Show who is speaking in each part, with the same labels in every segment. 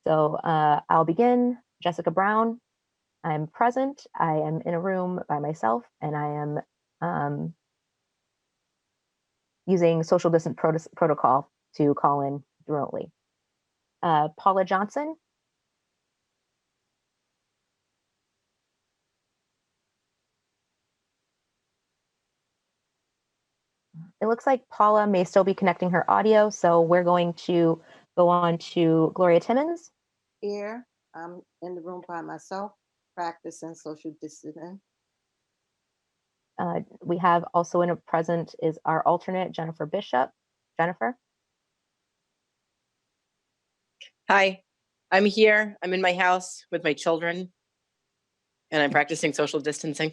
Speaker 1: So I'll begin. Jessica Brown. I'm present. I am in a room by myself, and I am using social distance protocol to call in remotely. Paula Johnson. It looks like Paula may still be connecting her audio, so we're going to go on to Gloria Timmons.
Speaker 2: Here, I'm in the room by myself, practicing social distancing.
Speaker 1: We have also in a present is our alternate, Jennifer Bishop. Jennifer?
Speaker 3: Hi, I'm here. I'm in my house with my children, and I'm practicing social distancing.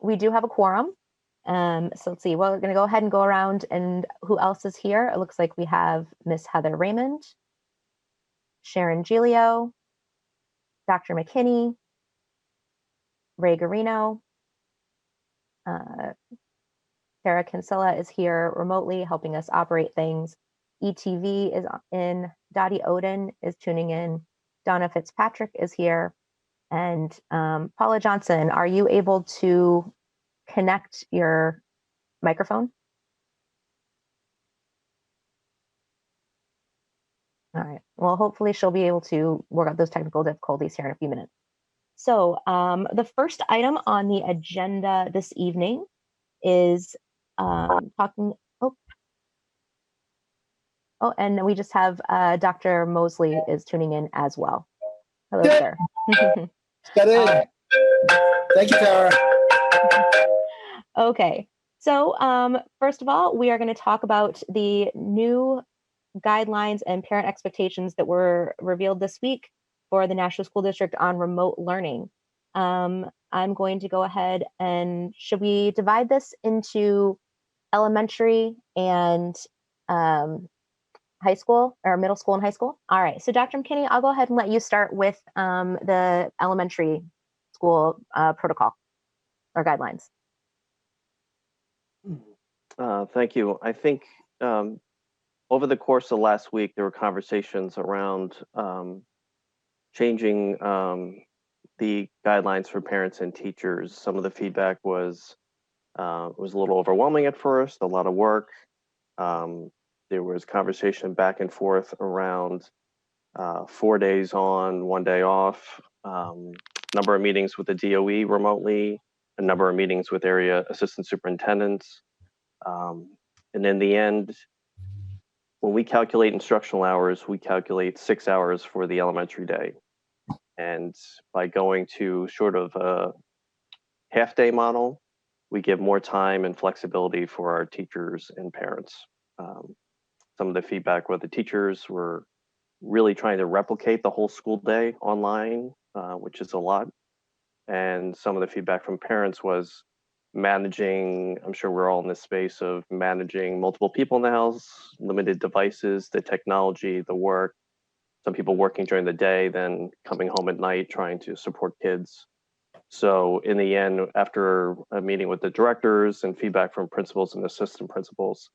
Speaker 1: We do have a quorum. So let's see, well, we're going to go ahead and go around, and who else is here? It looks like we have Miss Heather Raymond, Sharon Giglio, Dr. McKinney, Ray Garino, Sarah Kinsella is here remotely helping us operate things. ETV is in, Dottie Oden is tuning in, Donna Fitzpatrick is here, and Paula Johnson, are you able to connect your microphone? All right, well, hopefully she'll be able to work out those technical difficulties here in a few minutes. So the first item on the agenda this evening is talking, oh, and we just have Dr. Moseley is tuning in as well. Hello, sir.
Speaker 4: Thank you, Tara.
Speaker 1: Okay, so first of all, we are going to talk about the new guidelines and parent expectations that were revealed this week for the Nashua School District on remote learning. I'm going to go ahead and should we divide this into elementary and high school or middle school and high school? All right, so Dr. McKinney, I'll go ahead and let you start with the elementary school protocol or guidelines.
Speaker 5: Thank you. I think over the course of last week, there were conversations around changing the guidelines for parents and teachers. Some of the feedback was a little overwhelming at first, a lot of work. There was conversation back and forth around 4 days on, 1 day off, number of meetings with the DOE remotely, a number of meetings with area assistant superintendents. And in the end, when we calculate instructional hours, we calculate 6 hours for the elementary day. And by going to sort of a half-day model, we give more time and flexibility for our teachers and parents. Some of the feedback with the teachers were really trying to replicate the whole school day online, which is a lot. And some of the feedback from parents was managing, I'm sure we're all in this space of managing multiple people in the house, limited devices, the technology, the work, some people working during the day, then coming home at night trying to support kids. So in the end, after a meeting with the directors and feedback from principals and assistant principals,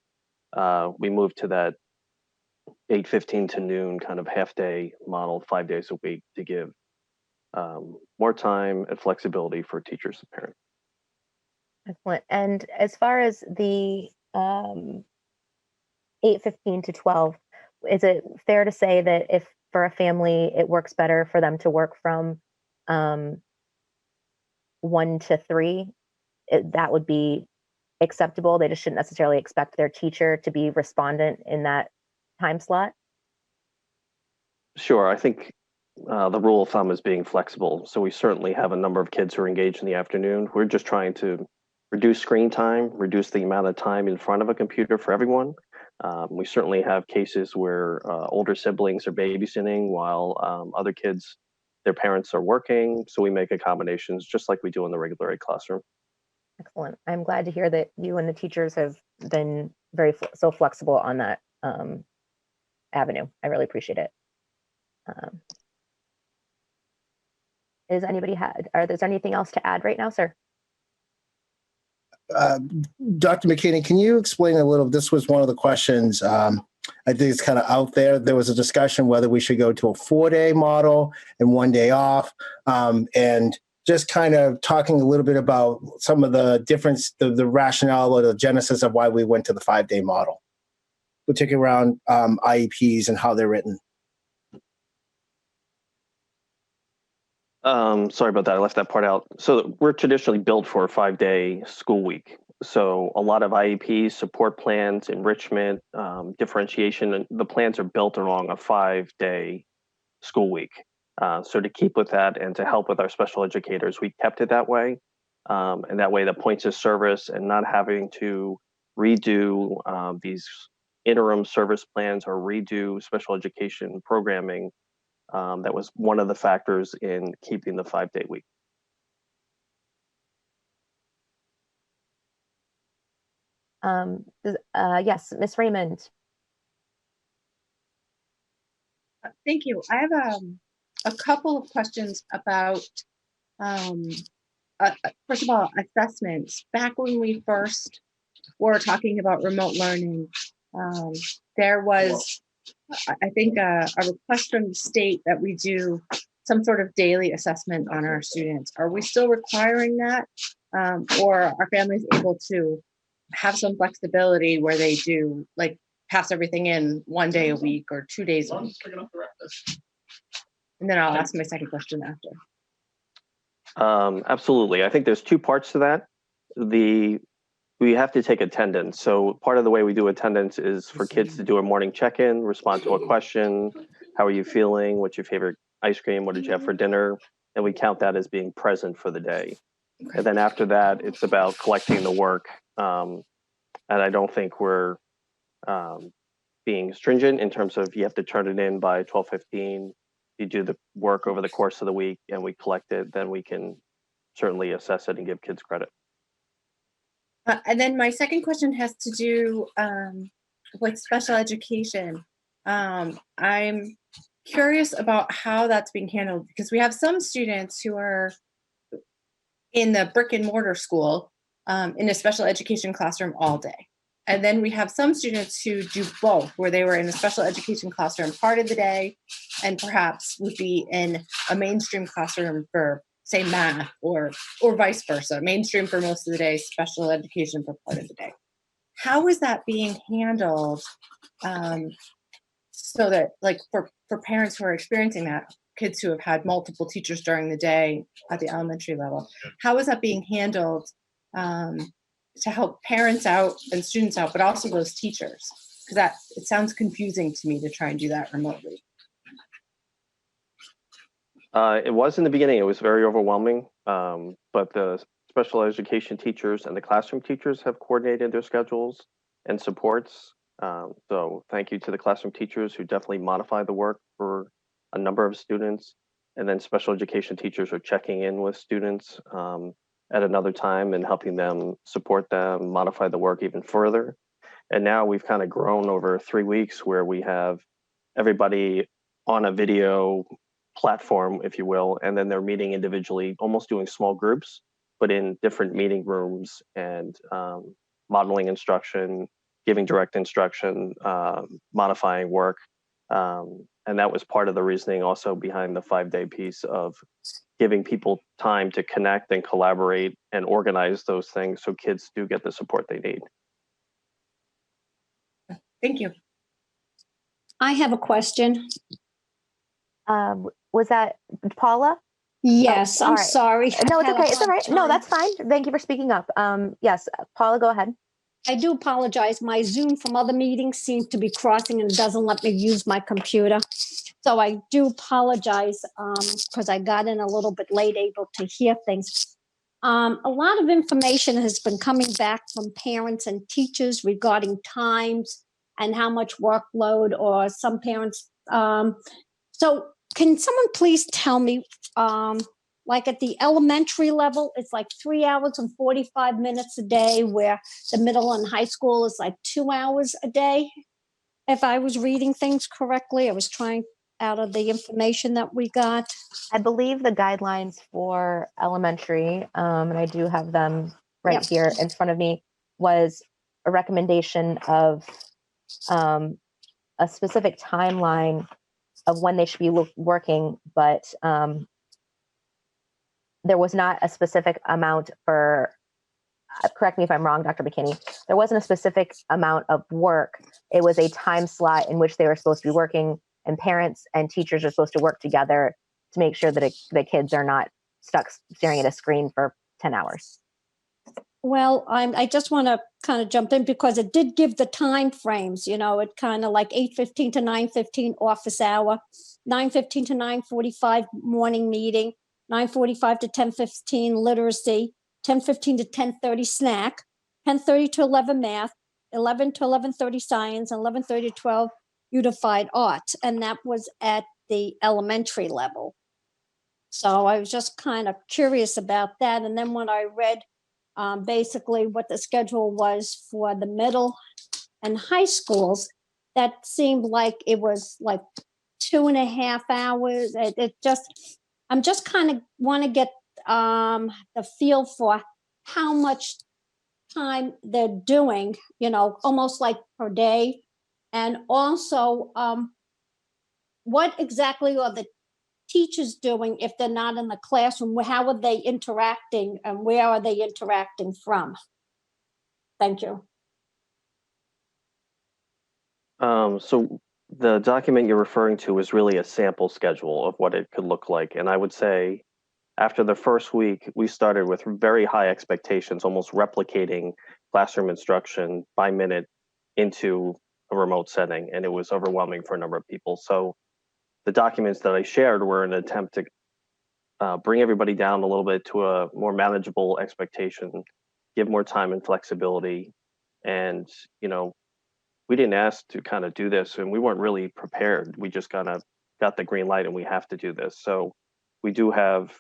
Speaker 5: we moved to that 8:15 to noon kind of half-day model, 5 days a week, to give more time and flexibility for teachers and parents.
Speaker 1: Excellent. And as far as the 8:15 to 12, is it fair to say that if for a family it works better for them to work from 1 to 3, that would be acceptable? They just shouldn't necessarily expect their teacher to be respondent in that time slot?
Speaker 5: Sure, I think the rule of thumb is being flexible. So we certainly have a number of kids who are engaged in the afternoon. We're just trying to reduce screen time, reduce the amount of time in front of a computer for everyone. We certainly have cases where older siblings are babysitting while other kids, their parents are working. So we make accommodations just like we do in the regular ed classroom.
Speaker 1: Excellent. I'm glad to hear that you and the teachers have been very so flexible on that avenue. I really appreciate it. Is anybody is there anything else to add right now, sir?
Speaker 4: Dr. McKinney, can you explain a little? This was one of the questions. I think it's kind of out there. There was a discussion whether we should go to a 4-day model and 1 day off, and just kind of talking a little bit about some of the difference, the rationale or the genesis of why we went to the 5-day model, particularly around IEPs and how they're written.
Speaker 5: Sorry about that. I left that part out. So we're traditionally built for a 5-day school week. So a lot of IEPs, support plans, enrichment, differentiation, and the plans are built along a 5-day school week. So to keep with that and to help with our special educators, we kept it that way. And that way the points of service and not having to redo these interim service plans or redo special education programming. That was one of the factors in keeping the 5-day week.
Speaker 1: Yes, Miss Raymond.
Speaker 6: Thank you. I have a couple of questions about, first of all, assessments. Back when we first were talking about remote learning, there was, I think, a request from the state that we do some sort of daily assessment on our students. Are we still requiring that? Or are families able to have some flexibility where they do like pass everything in 1 day a week or 2 days a week? And then I'll ask my second question after.
Speaker 5: Absolutely. I think there's two parts to that. We have to take attendance. So part of the way we do attendance is for kids to do a morning check-in, respond to a question. How are you feeling? What's your favorite ice cream? What did you have for dinner? And we count that as being present for the day.
Speaker 6: Okay.
Speaker 5: And then after that, it's about collecting the work. And I don't think we're being stringent in terms of you have to turn it in by 12:15. You do the work over the course of the week and we collect it, then we can certainly assess it and give kids credit.
Speaker 6: And then my second question has to do with special education. I'm curious about how that's being handled because we have some students who are in the brick and mortar school in a special education classroom all day. And then we have some students who do both, where they were in a special education classroom part of the day and perhaps would be in a mainstream classroom for, say, math or vice versa, mainstream for most of the day, special education for part of the day. How is that being handled so that, like, for parents who are experiencing that, kids who have had multiple teachers during the day at the elementary level, how is that being handled to help parents out and students out, but also those teachers? Because it sounds confusing to me to try and do that remotely.
Speaker 5: It was in the beginning, it was very overwhelming, but the special education teachers and the classroom teachers have coordinated their schedules and supports. So thank you to the classroom teachers who definitely modified the work for a number of students. And then special education teachers are checking in with students at another time and helping them support them, modify the work even further. And now we've kind of grown over 3 weeks where we have everybody on a video platform, if you will, and then they're meeting individually, almost doing small groups, but in different meeting rooms and modeling instruction, giving direct instruction, modifying work. And that was part of the reasoning also behind the 5-day piece of giving people time to connect and collaborate and organize those things so kids do get the support they need.
Speaker 6: Thank you.
Speaker 7: I have a question.
Speaker 1: Was that Paula?
Speaker 7: Yes,
Speaker 1: all
Speaker 7: I'm
Speaker 1: right.
Speaker 7: sorry.
Speaker 1: No, it's
Speaker 7: I've had a
Speaker 1: okay. It's all
Speaker 7: hard
Speaker 1: right. No,
Speaker 7: time.
Speaker 1: that's fine. Thank you for speaking up. Yes, Paula, go ahead.
Speaker 7: I do apologize. My Zoom from other meetings seems to be crossing and it doesn't let me use my computer. So I do apologize because I got in a little bit late, able to hear things. A lot of information has been coming back from parents and teachers regarding times and how much workload, or some parents. So can someone please tell me, like at the elementary level, it's like 3 hours and 45 minutes a day, where the middle and high school is like 2 hours a day? If I was reading things correctly, I was trying out of the information that we got.
Speaker 1: I believe the guidelines for elementary, and I do have them right
Speaker 7: Yep.
Speaker 1: here in front of me was a recommendation of a specific timeline of when they should be working, but there was not a specific amount for, correct me if I'm wrong, Dr. McKinney, there wasn't a specific amount of work. It was a time slot in which they were supposed to be working, and parents and teachers are supposed to work together to make sure that the kids are not stuck staring at a screen for 10 hours.
Speaker 7: Well, I just want to kind of jump in because it did give the time frames, you know, it kind of like 8:15 to 9:15 office hour, 9:15 to 9:45 morning meeting, 9:45 to 10:15 literacy, 10:15 to 10:30 snack, 10:30 to 11 math, 11 to 11:30 science, and 11:30 to 12 unified arts. And that was at the elementary level. So I was just kind of curious about that. And then when I read basically what the schedule was for the middle and high schools, that seemed like it was like 2.5 hours. It just, I'm just kind of want to get the feel for how much time they're doing, you know, almost like per day. And also, what exactly are the teachers doing if they're not in the classroom? How are they interacting and where are they interacting from? Thank you.
Speaker 5: So the document you're referring to is really a sample schedule of what it could look like. And I would say after the first week, we started with very high expectations, almost replicating classroom instruction by minute into a remote setting. And it was overwhelming for a number of people. So the documents that I shared were an attempt to bring everybody down a little bit to a more manageable expectation, give more time and flexibility. And, you know, we didn't ask to kind of do this, and we weren't really prepared. We just kind of got the green light and we have to do this. So we do have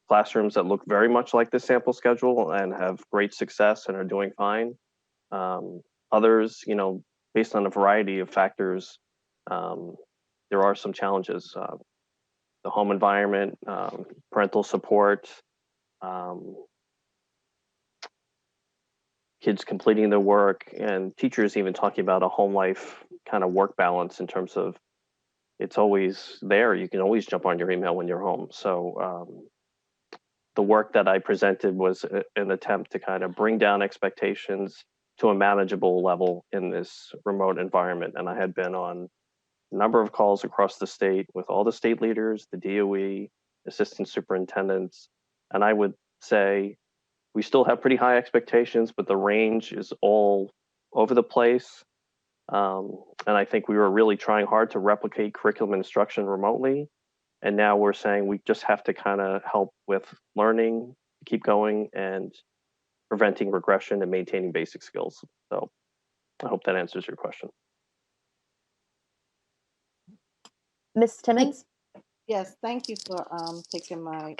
Speaker 5: classrooms that look very much like this sample schedule and have great success and are doing fine. Others, you know, based on a variety of factors, there are some challenges. The home environment, parental support, kids completing their work, and teachers even talking about a home life kind of work balance in terms of it's always there. You can always jump on your email when you're home. So the work that I presented was an attempt to kind of bring down expectations to a manageable level in this remote environment. And I had been on a number of calls across the state with all the state leaders, the DOE, assistant superintendents, and I would say we still have pretty high expectations, but the range is all over the place. And I think we were really trying hard to replicate curriculum instruction remotely. And now we're saying we just have to kind of help with learning, keep going, and preventing regression and maintaining basic skills. So I hope that answers your question.
Speaker 1: Ms. Timmons?
Speaker 2: Yes, thank you for taking my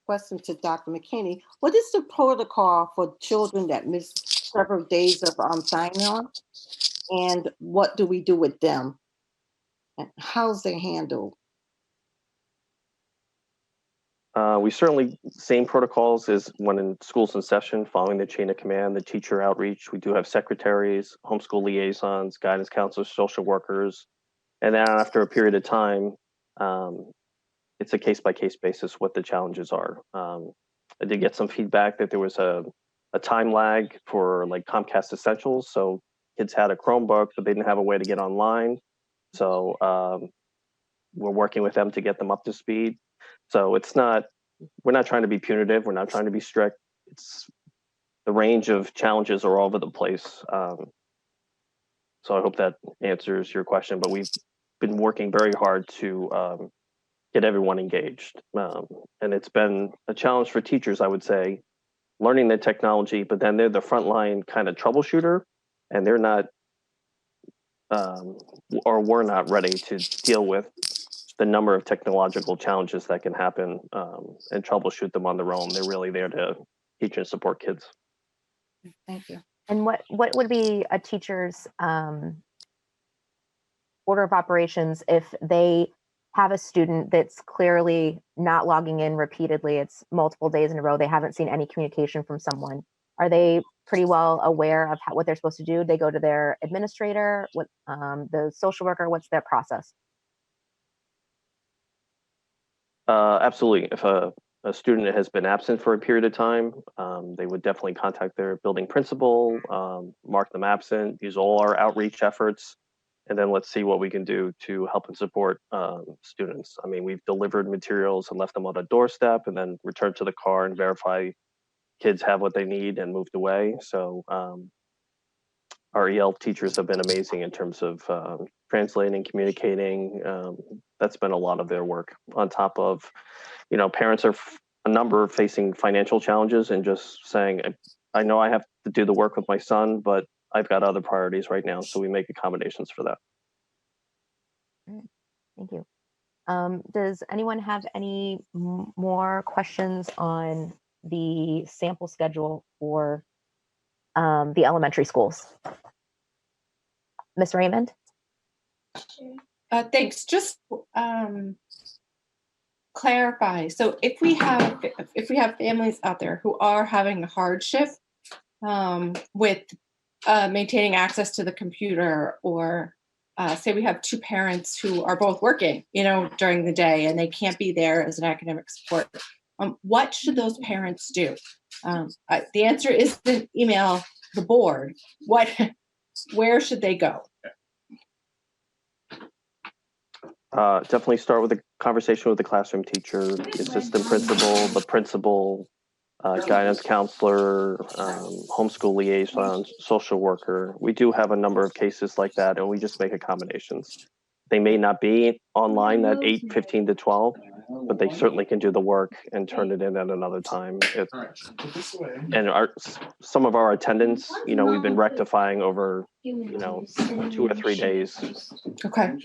Speaker 2: question to Dr. McKinney. What is the protocol for children that miss several days of sign-on? And what do we do with them? And how's they handled?
Speaker 5: We certainly, same protocols as when in schools in session, following the chain of command, the teacher outreach. We do have secretaries, homeschool liaisons, guidance counselors, social workers. And then after a period of time, it's a case-by-case basis what the challenges are. I did get some feedback that there was a time lag for like Comcast Essentials. So kids had a Chromebook, but they didn't have a way to get online. So we're working with them to get them up to speed. So it's not, we're not trying to be punitive. We're not trying to be strict. It's the range of challenges are all over the place. So I hope that answers your question, but we've been working very hard to get everyone engaged. And it's been a challenge for teachers, I would say, learning the technology, but then they're the frontline kind of troubleshooter, and they're not, or we're not ready to deal with the number of technological challenges that can happen and troubleshoot them on their own. They're really there to teach and support kids.
Speaker 2: Thank you.
Speaker 1: And what would be a teacher's order of operations if they have a student that's clearly not logging in repeatedly? It's multiple days in a row. They haven't seen any communication from someone. Are they pretty well aware of what they're supposed to do? They go to their administrator, what the social worker, what's their process?
Speaker 5: Absolutely. If a student has been absent for a period of time, they would definitely contact their building principal, mark them absent, use all our outreach efforts, and then let's see what we can do to help and support students. I mean, we've delivered materials and left them on a doorstep and then returned to the car and verify kids have what they need and moved away. So our EL teachers have been amazing in terms of translating, communicating. That's been a lot of their work on top of, parents are a number facing financial challenges and just saying, I know I have to do the work with my son, but I've got other priorities right now. So we make accommodations for that.
Speaker 1: Thank you. Does anyone have any more questions on the sample schedule for the elementary schools? Miss Raymond?
Speaker 6: Thanks. Just clarify. So if we have families out there who are having a hardship with maintaining access to the computer, or say we have two parents who are both working, during the day, and they can't be there as an academic support, what should those parents do? The answer isn't email the board. Where should they go?
Speaker 5: Definitely start with a conversation with the classroom teacher, the assistant principal, the principal, guidance counselor, homeschool liaison, social worker. We do have a number of cases like that, and we just make accommodations. They may not be online at 8:15 to 12, but they certainly can do the work and turn it in at another time. And some of our attendance, we've been rectifying over, 2 or 3 days.
Speaker 6: Okay.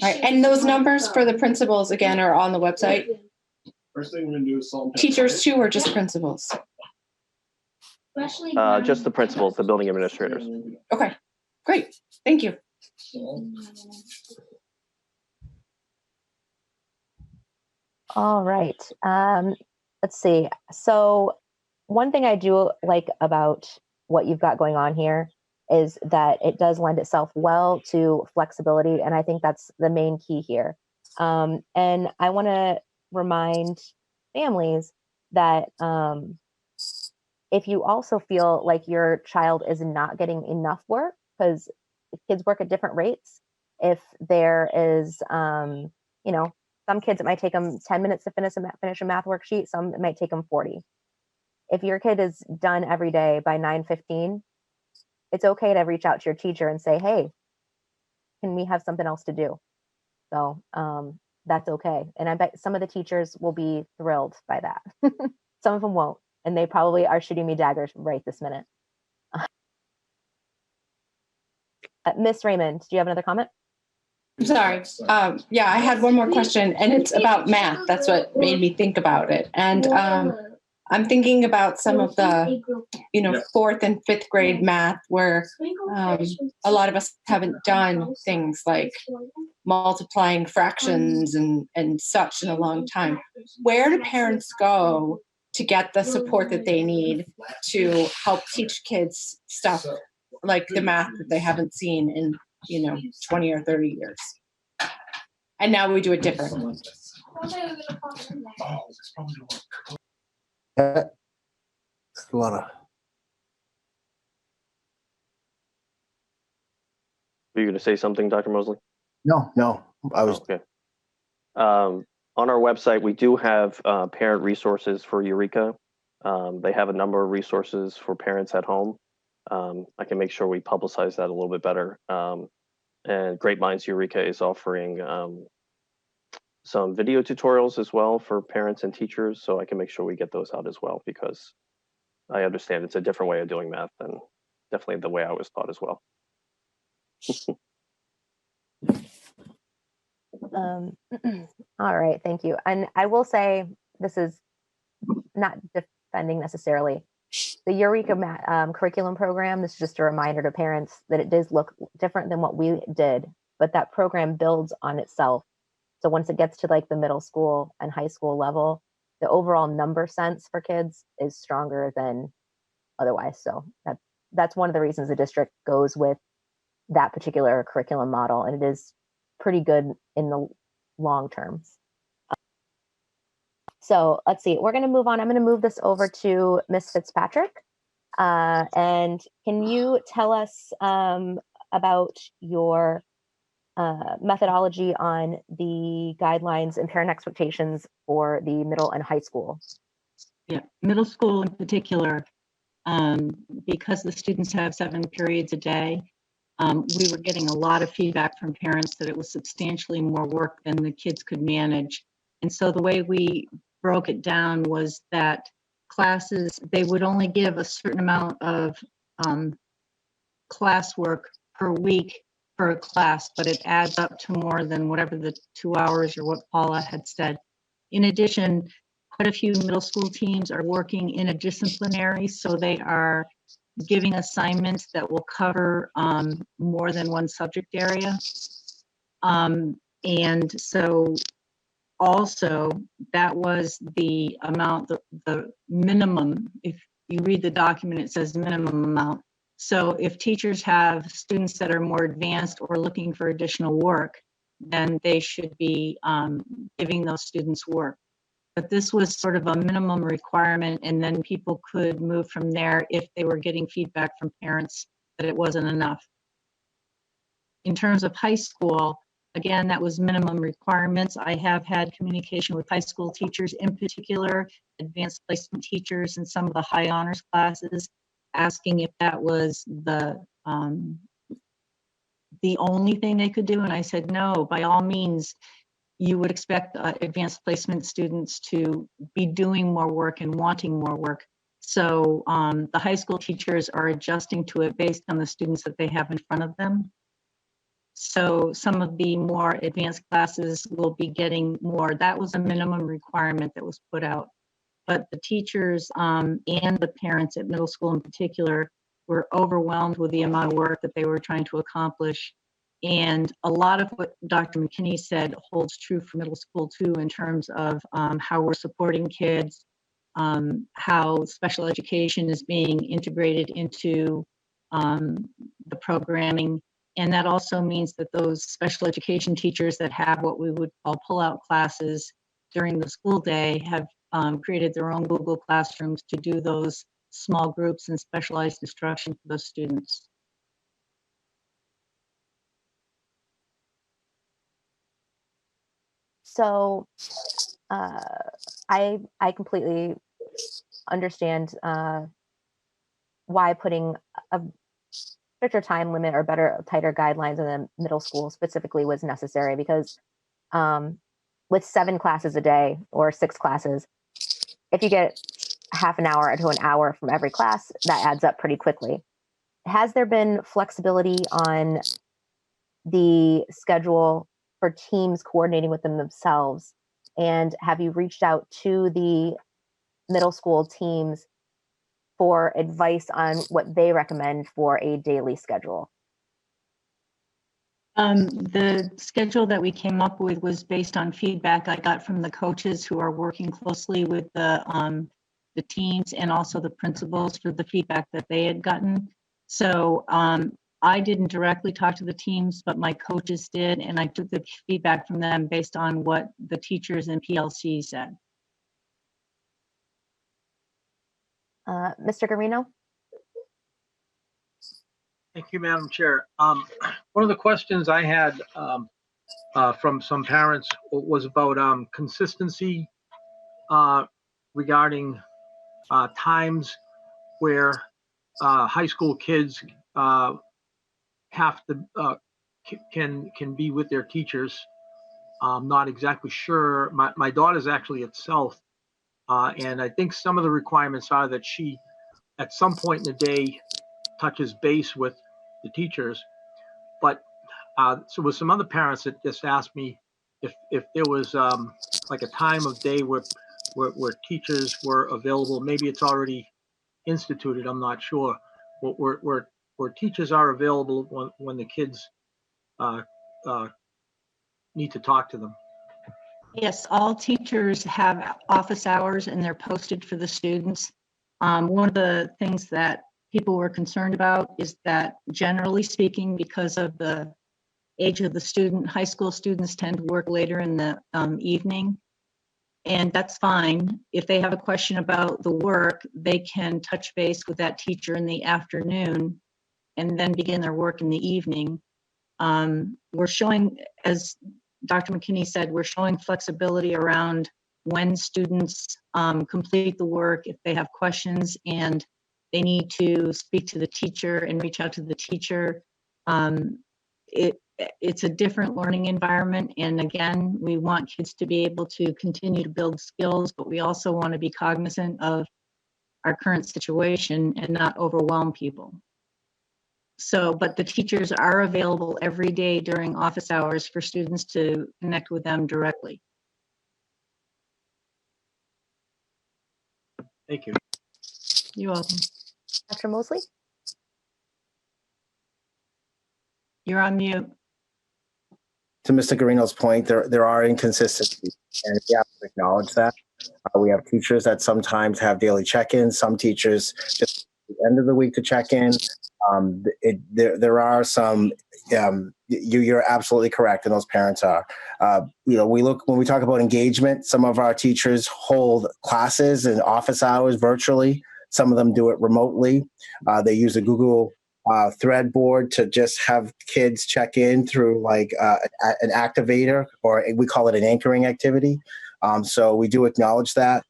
Speaker 6: All right. And those numbers for the principals, again, are on the website?
Speaker 8: First thing we're gonna do is salt.
Speaker 6: Teachers too, or just principals?
Speaker 5: Just the principals, the building administrators.
Speaker 6: Okay, great. Thank you.
Speaker 1: All right. Let's see. So one thing I do like about what you've got going on here is that it does lend itself well to flexibility. And I think that's the main key here. And I want to remind families that if you also feel like your child is not getting enough work, because kids work at different rates, if there is, some kids, it might take them 10 minutes to finish a math worksheet. Some, it might take them 40. If your kid is done every day by 9:15, it's okay to reach out to your teacher and say, hey, can we have something else to do? So that's okay. And I bet some of the teachers will be thrilled by that. Some of them won't. And they probably are shooting me daggers right this minute. Miss Raymond, do you have another comment?
Speaker 6: I'm sorry. Yeah, I had one more question, and it's about math. That's what made me think about it. And I'm thinking about some of the, 4th and 5th grade math where a lot of us haven't done things like multiplying fractions and such in a long time. Where do parents go to get the support that they need to help teach kids stuff like the math that they haven't seen in 20 or 30 years? And now we do it differently.
Speaker 4: It's a lot of.
Speaker 5: Were you going to say something, Dr. Moseley?
Speaker 4: No, I was.
Speaker 5: Okay. On our website, we do have parent resources for Eureka. They have a number of resources for parents at home. I can make sure we publicize that a little bit better. And Great Minds Eureka is offering some video tutorials as well for parents and teachers. So I can make sure we get those out as well, because I understand it's a different way of doing math than definitely the way I was taught as well.
Speaker 1: All right, thank you. And I will say, this is not defending necessarily the Eureka curriculum program. This is just a reminder to parents that it does look different than what we did, but that program builds on itself. So once it gets to like the middle school and high school level, the overall number sense for kids is stronger than otherwise. So that's one of the reasons the district goes with that particular curriculum model, and it is pretty good in the long term. So let's see, we're going to move on. I'm going to move this over to Ms. Fitzpatrick. And can you tell us about your methodology on the guidelines and parent expectations for the middle and high school?
Speaker 9: Yeah, middle school in particular, because the students have 7 periods a day, we were getting a lot of feedback from parents that it was substantially more work than the kids could manage. And so the way we broke it down was that classes, they would only give a certain amount of classwork per week per class, but it adds up to more than whatever the 2 hours or what Paula had said. In addition, quite a few middle school teams are working interdisciplinary, so they are giving assignments that will cover more than one subject area. And so also that was the amount, the minimum. If you read the document, it says minimum amount. So if teachers have students that are more advanced or looking for additional work, then they should be giving those students work. But this was sort of a minimum requirement, and then people could move from there if they were getting feedback from parents that it wasn't enough. In terms of high school, again, that was minimum requirements. I have had communication with high school teachers, in particular, advanced placement teachers in some of the high honors classes, asking if that was the only thing they could do. And I said, no, by all means, you would expect advanced placement students to be doing more work and wanting more work. So the high school teachers are adjusting to it based on the students that they have in front of them. So some of the more advanced classes will be getting more. That was a minimum requirement that was put out. But the teachers and the parents at middle school in particular were overwhelmed with the amount of work that they were trying to accomplish. And a lot of what Dr. McKinney said holds true for middle school too, in terms of how we're supporting kids, how special education is being integrated into the programming. And that also means that those special education teachers that have what we would call pull-out classes during the school day have created their own Google Classrooms to do those small groups and specialized instruction for those students.
Speaker 1: So I completely understand why putting a stricter time limit or tighter guidelines in the middle school specifically was necessary, because with 7 classes a day or 6 classes, if you get half an hour to an hour from every class, that adds up pretty quickly. Has there been flexibility on the schedule for teams coordinating with them themselves? And have you reached out to the middle school teams for advice on what they recommend for a daily schedule?
Speaker 9: The schedule that we came up with was based on feedback I got from the coaches who are working closely with the teams, and also the principals for the feedback that they had gotten. So I didn't directly talk to the teams, but my coaches did, and I took the feedback from them based on what the teachers and PLC said.
Speaker 1: Mr. Garino?
Speaker 10: Thank you, Madam Chair. One of the questions I had from some parents was about consistency regarding times where high school kids have to can be with their teachers. I'm not exactly sure. My daughter's actually at South, and I think some of the requirements are that she, at some point in the day, touches base with the teachers. But so with some other parents that just asked me if there was like a time of day where teachers were available. Maybe it's already instituted, I'm not sure. Where teachers are available when the kids need to talk to them.
Speaker 9: Yes, all teachers have office hours and they're posted for the students. One of the things that people were concerned about is that, generally speaking, because of the age of the student, high school students tend to work later in the evening. And that's fine. If they have a question about the work, they can touch base with that teacher in the afternoon and then begin their work in the evening. We're showing, as Dr. McKinney said, we're showing flexibility around when students complete the work, if they have questions and they need to speak to the teacher and reach out to the teacher. It's a different learning environment. And again, we want kids to be able to continue to build skills, but we also want to be cognizant of our current situation and not overwhelm people. So, but the teachers are available every day during office hours for students to connect with them directly.
Speaker 10: Thank you.
Speaker 9: You're welcome.
Speaker 1: Dr. Moseley?
Speaker 9: You're on mute.
Speaker 4: To Mr. Garino's point, there are inconsistencies, and we have to acknowledge that. We have teachers that sometimes have daily check-ins. Some teachers just at the end of the week to check in. There are some. You're absolutely correct, and those parents are. When we talk about engagement, some of our teachers hold classes and office hours virtually. Some of them do it remotely. They use a Google thread board to just have kids check in through like an activator, or we call it an anchoring activity. So we do acknowledge that.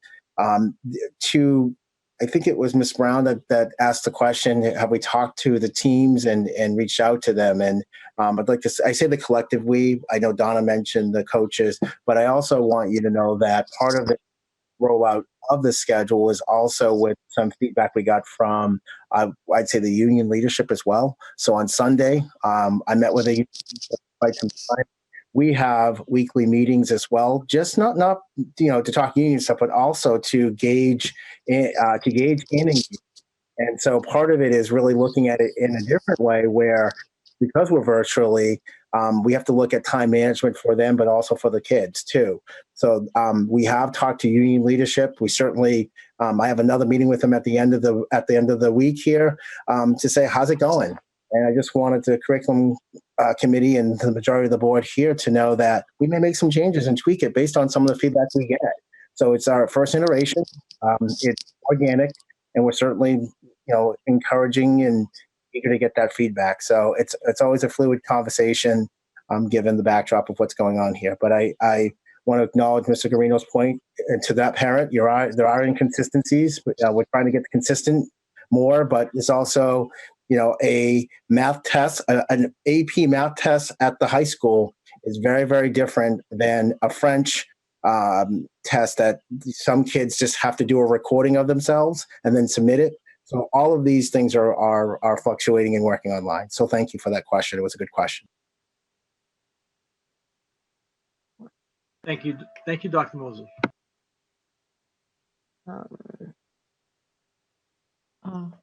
Speaker 4: I think it was Ms. Brown that asked the question, have we talked to the teams and reached out to them? And I'd like to say, I say the collective we. I know Donna mentioned the coaches, but I also want you to know that part of the rollout of the schedule is also with some feedback we got from, I'd say, the union leadership as well. So on Sunday, I met with a union quite some time. We have weekly meetings as well, just not to talk union stuff, but also to gauge and engage. And so part of it is really looking at it in a different way, where because we're virtually, we have to look at time management for them, but also for the kids too. So we have talked to union leadership. We certainly, I have another meeting with them at the end of the week here to say, how's it going? And I just wanted the curriculum committee and the majority of the board here to know that we may make some changes and tweak it based on some of the feedback we get. So it's our first iteration. It's organic, and we're certainly, encouraging and eager to get that feedback. So it's always a fluid conversation, given the backdrop of what's going on here. But I want to acknowledge Mr. Garino's point, and to that parent, there are inconsistencies. We're trying to get consistent more, but it's also, a math test, an AP math test at the high school is very, very different than a French test that some kids just have to do a recording of themselves and then submit it. So all of these things are fluctuating and working online. So thank you for that question. It was a good question.
Speaker 10: Thank you, Dr. Moseley.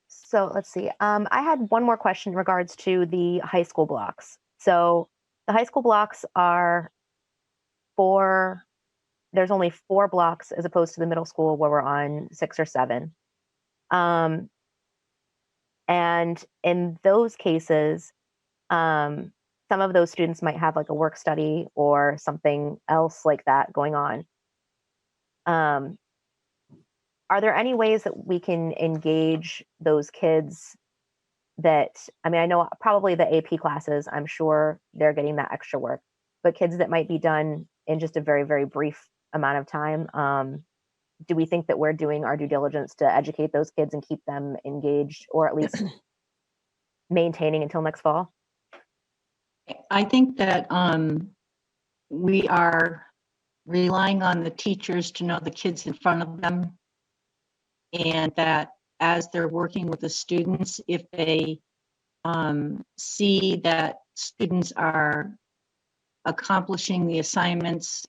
Speaker 1: So let's see. I had one more question in regards to the high school blocks. So the high school blocks are there's only 4 blocks as opposed to the middle school where we're on 6 or 7. And in those cases, some of those students might have like a work study or something else like that going on. Are there any ways that we can engage those kids I know probably the AP classes, I'm sure they're getting that extra work, but kids that might be done in just a very, very brief amount of time, do we think that we're doing our due diligence to educate those kids and keep them engaged, or at least maintaining until next fall?
Speaker 9: I think that we are relying on the teachers to know the kids in front of them, and that as they're working with the students, if they see that students are accomplishing the assignments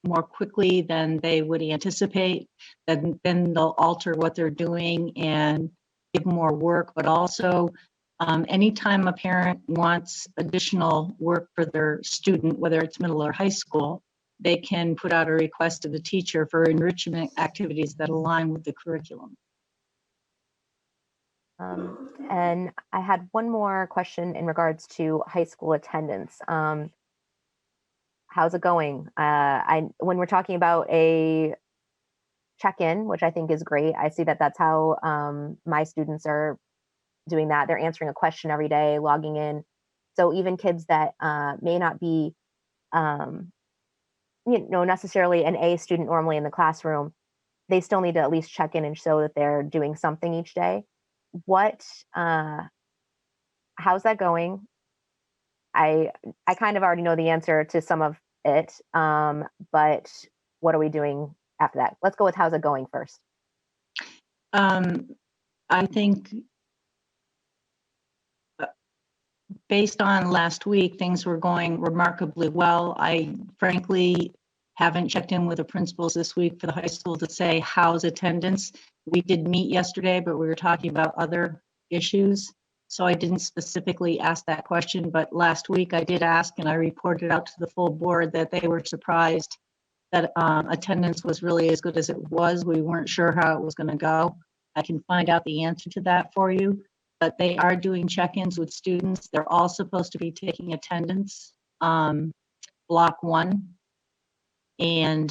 Speaker 9: more quickly than they would anticipate, then they'll alter what they're doing and give more work. But also, anytime a parent wants additional work for their student, whether it's middle or high school, they can put out a request to the teacher for enrichment activities that align with the curriculum.
Speaker 1: And I had one more question in regards to high school attendance. How's it going? When we're talking about a check-in, which I think is great, I see that that's how my students are doing that. They're answering a question every day, logging in. So even kids that may not be, um, necessarily an A student normally in the classroom, they still need to at least check in and show that they're doing something each day. What, how's that going? I kind of already know the answer to some of it, but what are we doing after that? Let's go with how's it going first.
Speaker 9: I think based on last week, things were going remarkably well. I frankly haven't checked in with the principals this week for the high school to say how's attendance. We did meet yesterday, but we were talking about other issues. So I didn't specifically ask that question, but last week I did ask and I reported out to the full board that they were surprised that attendance was really as good as it was. We weren't sure how it was going to go. I can find out the answer to that for you, but they are doing check-ins with students. They're all supposed to be taking attendance, block 1. And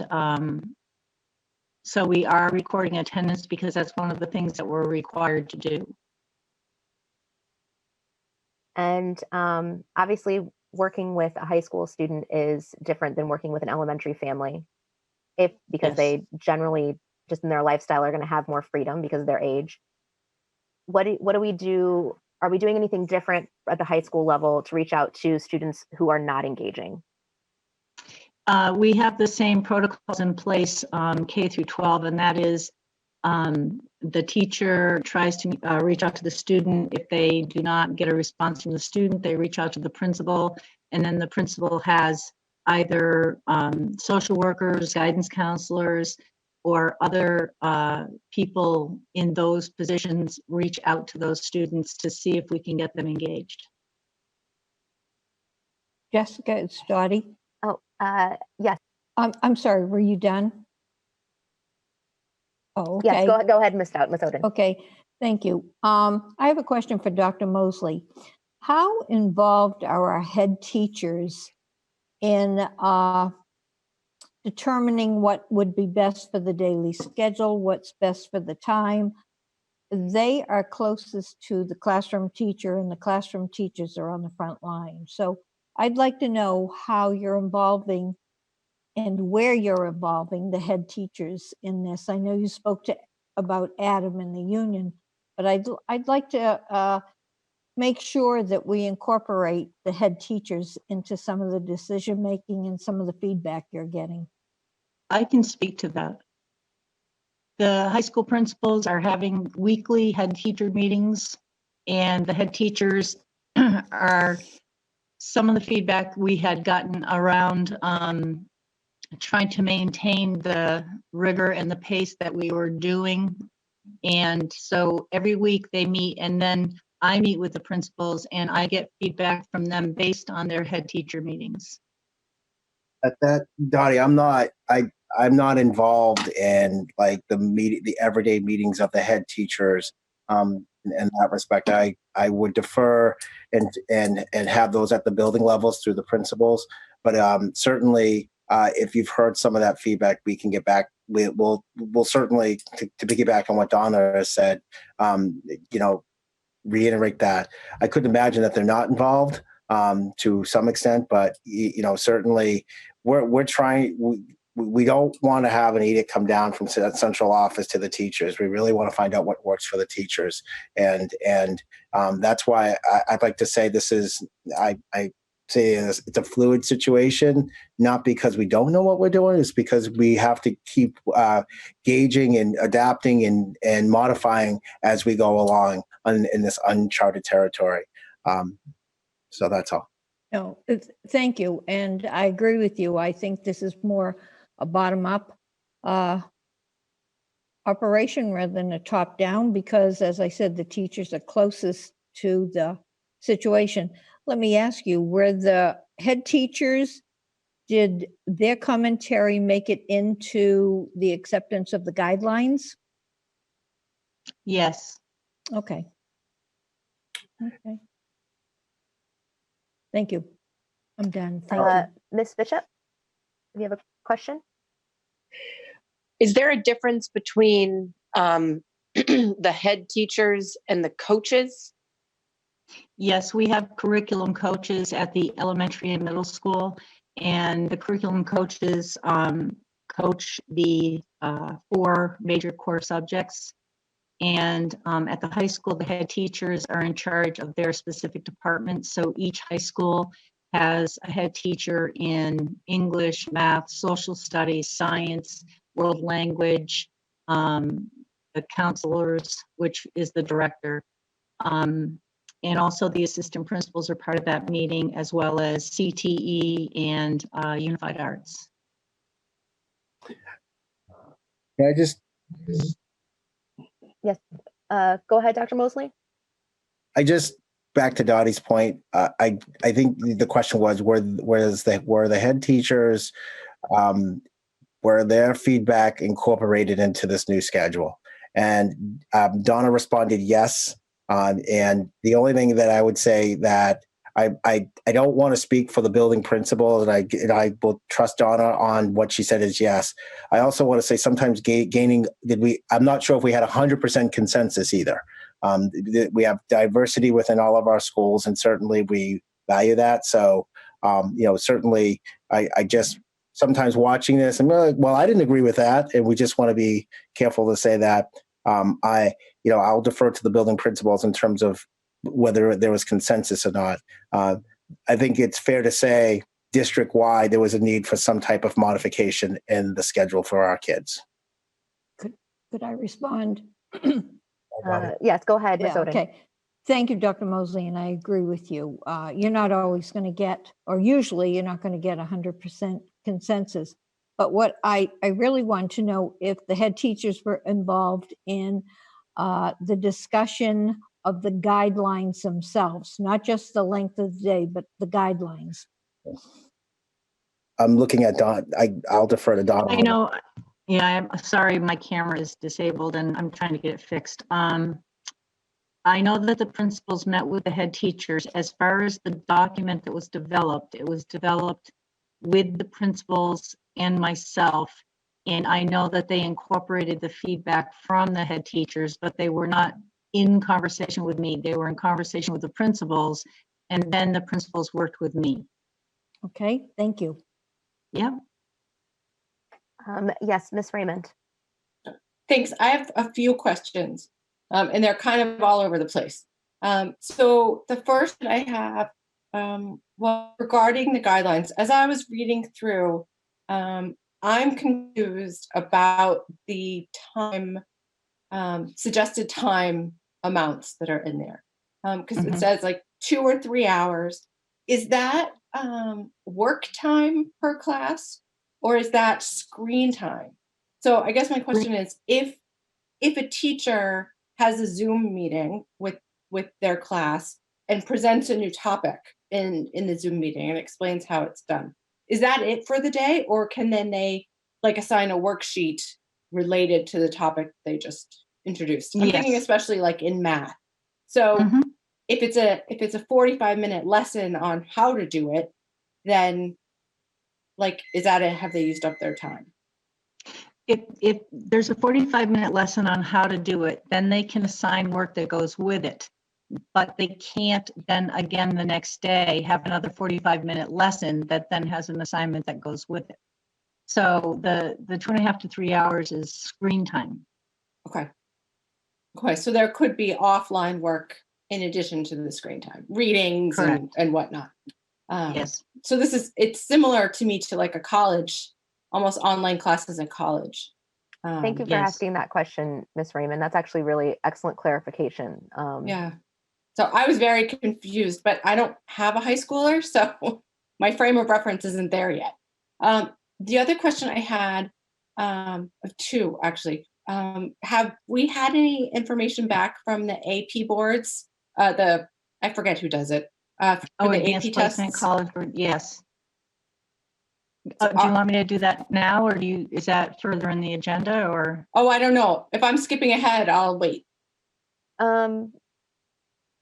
Speaker 9: so we are recording attendance because that's one of the things that we're required to do.
Speaker 1: And obviously, working with a high school student is different than working with an elementary family, because
Speaker 9: Yes.
Speaker 1: they generally, just in their lifestyle, are going to have more freedom because of their age. What do we do? Are we doing anything different at the high school level to reach out to students who are not engaging?
Speaker 9: We have the same protocols in place, K through 12, and that is the teacher tries to reach out to the student. If they do not get a response from the student, they reach out to the principal, and then the principal has either social workers, guidance counselors, or other people in those positions reach out to those students to see if we can get them engaged.
Speaker 7: Jessica, it's Dottie.
Speaker 1: Oh, yes.
Speaker 7: I'm sorry, were you done? Oh, okay.
Speaker 1: Yes, go ahead, Ms. Oden.
Speaker 7: Okay, thank you. I have a question for Dr. Moseley. How involved are our head teachers in determining what would be best for the daily schedule, what's best for the time? They are closest to the classroom teacher, and the classroom teachers are on the front line. So I'd like to know how you're involving and where you're involving the head teachers in this. I know you spoke about Adam and the union, but I'd like to make sure that we incorporate the head teachers into some of the decision making and some of the feedback you're getting.
Speaker 9: I can speak to that. The high school principals are having weekly head teacher meetings, and the head teachers are, some of the feedback we had gotten around trying to maintain the rigor and the pace that we were doing. And so every week they meet, and then I meet with the principals and I get feedback from them based on their head teacher meetings.
Speaker 4: At that, Dottie, I'm not involved in like the everyday meetings of the head teachers. In that respect, I would defer and have those at the building levels through the principals. But certainly, if you've heard some of that feedback, we can get back. We'll certainly to piggyback on what Donna has said. Reiterate that. I couldn't imagine that they're not involved to some extent, but certainly we're trying. We don't want to have an edict come down from that central office to the teachers. We really want to find out what works for the teachers, and that's why I'd like to say this is I say it's a fluid situation, not because we don't know what we're doing. It's because we have to keep gauging and adapting and modifying as we go along in this uncharted territory. So that's all.
Speaker 7: No, thank you. And I agree with you. I think this is more a bottom-up operation rather than a top-down, because, as I said, the teachers are closest to the situation. Let me ask you, were the head teachers, did their commentary make it into the acceptance of the guidelines?
Speaker 9: Yes.
Speaker 7: Okay. Okay. Thank you. I'm done. Thank you.
Speaker 1: Ms. Bishop, do you have a question?
Speaker 3: Is there a difference between the head teachers and the coaches?
Speaker 9: Yes, we have curriculum coaches at the elementary and middle school, and the curriculum coaches coach the 4 major core subjects. And at the high school, the head teachers are in charge of their specific departments. So each high school has a head teacher in English, math, social studies, science, world language, the counselors, which is the director. And also the assistant principals are part of that meeting, as well as CTE and Unified Arts.
Speaker 4: Can I just,
Speaker 1: Yes. Go ahead, Dr. Moseley.
Speaker 4: back to Dottie's point, I think the question was, were the head teachers, were their feedback incorporated into this new schedule? And Donna responded yes. And the only thing that I would say that I don't want to speak for the building principal, and I will trust Donna on what she said is yes. I also want to say sometimes I'm not sure if we had 100% consensus either. We have diversity within all of our schools, and certainly we value that. So, certainly I just sometimes watching this, and well, I didn't agree with that, and we just want to be careful to say that. I'll defer to the building principals in terms of whether there was consensus or not. I think it's fair to say district-wide there was a need for some type of modification in the schedule for our kids.
Speaker 7: Could I respond?
Speaker 1: Yes, go ahead, Ms.
Speaker 7: Yeah,
Speaker 1: Oden.
Speaker 7: okay. Thank you, Dr. Moseley, and I agree with you. You're not always going to get, or usually you're not going to get 100% consensus. But what I really want to know if the head teachers were involved in the discussion of the guidelines themselves, not just the length of the day, but the guidelines.
Speaker 4: I'm looking at Don. I'll defer to Donna.
Speaker 9: I know. Yeah, I'm sorry, my camera is disabled and I'm trying to get it fixed. I know that the principals met with the head teachers. As far as the document that was developed, it was developed with the principals and myself. And I know that they incorporated the feedback from the head teachers, but they were not in conversation with me. They were in conversation with the principals, and then the principals worked with me.
Speaker 7: Okay, thank you.
Speaker 9: Yeah.
Speaker 1: Yes, Ms. Raymond.
Speaker 6: Thanks. I have a few questions, and they're kind of all over the place. So the first that I have, regarding the guidelines, as I was reading through, I'm confused about the time, suggested time amounts that are in there. Because it says like 2 or 3 hours. Is that work time per class, or is that screen time? So I guess my question is, if a teacher has a Zoom meeting with their class and presents a new topic in the Zoom meeting and explains how it's done, is that it for the day, or can then they like assign a worksheet related to the topic they just introduced? I'm thinking especially like in math. So if it's a 45-minute lesson on how to do it, then like, is that it? Have they used up their time?
Speaker 9: If there's a 45-minute lesson on how to do it, then they can assign work that goes with it. But they can't then again the next day have another 45-minute lesson that then has an assignment that goes with it. So the 2.5 to 3 hours is screen time.
Speaker 6: Okay. So there could be offline work in addition to the screen time, readings and whatnot.
Speaker 9: Yes.
Speaker 6: So it's similar to me to like a college, almost online classes at college.
Speaker 1: Thank you for asking that question, Ms. Raymond. That's actually really excellent clarification.
Speaker 6: Yeah. So I was very confused, but I don't have a high schooler, so my frame of reference isn't there yet. The other question I had, two actually, have we had any information back from the AP boards? I forget who does it. For the AP tests.
Speaker 9: College board, yes. Do you want me to do that now, or is that further in the agenda, or?
Speaker 6: Oh, I don't know. If I'm skipping ahead, I'll wait.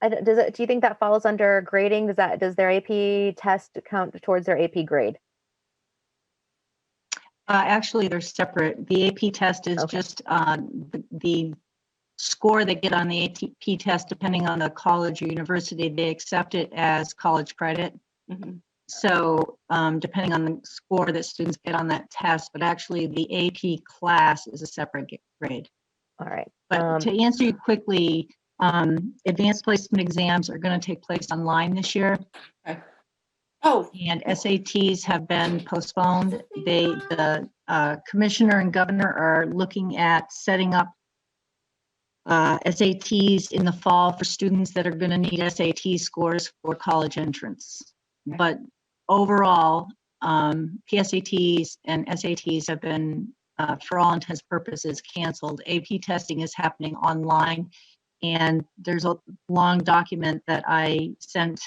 Speaker 1: I Do you think that falls under grading? Does their AP test count towards their AP grade?
Speaker 9: Actually, they're separate. The AP test is
Speaker 1: Okay.
Speaker 9: just the score they get on the AP test, depending on the college or university, they accept it as college credit.
Speaker 6: Mhm.
Speaker 9: So depending on the score that students get on that test, but actually the AP class is a separate grade.
Speaker 1: All right.
Speaker 9: But to answer you quickly, advanced placement exams are going to take place online this year.
Speaker 6: Okay. Oh,
Speaker 9: And SATs have been postponed. The commissioner and governor are looking at setting up SATs in the fall for students that are going to need SAT scores for college entrance. But overall, PSATs and SATs have been, for all intents and purposes, canceled. AP testing is happening online, and there's a long document that I sent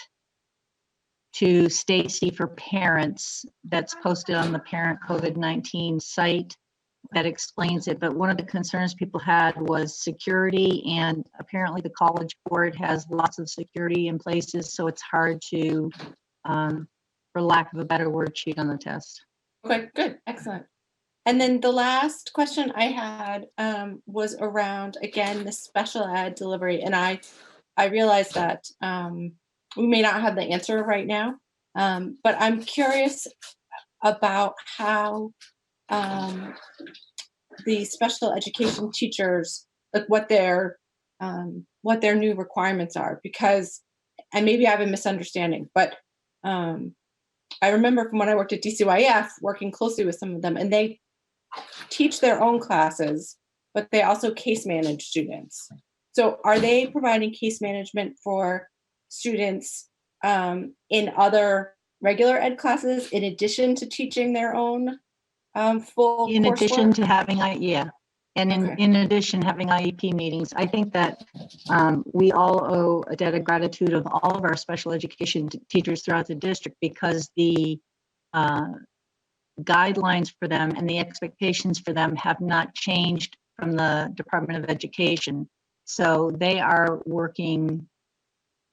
Speaker 9: to Stacy for parents that's posted on the Parent COVID-19 site that explains it. But one of the concerns people had was security, and apparently the College Board has lots of security in places, so it's hard to, for lack of a better word, cheat on the test.
Speaker 6: okay, good, excellent. And then the last question I had was around, again, the special ed delivery. And I realized that we may not have the answer right now, but I'm curious about how the special education teachers, like what their new requirements are, because, and maybe I have a misunderstanding, but I remember from when I worked at DCYF working closely with some of them, and they teach their own classes, but they also case manage students. So are they providing case management for students in other regular ed classes in addition to teaching their own full
Speaker 9: In addition
Speaker 6: coursework?
Speaker 9: to having, and
Speaker 6: Okay.
Speaker 9: in addition, having IEP meetings. I think that we all owe a debt of gratitude of all of our special education teachers throughout the district, because the guidelines for them and the expectations for them have not changed from the Department of Education. So they are working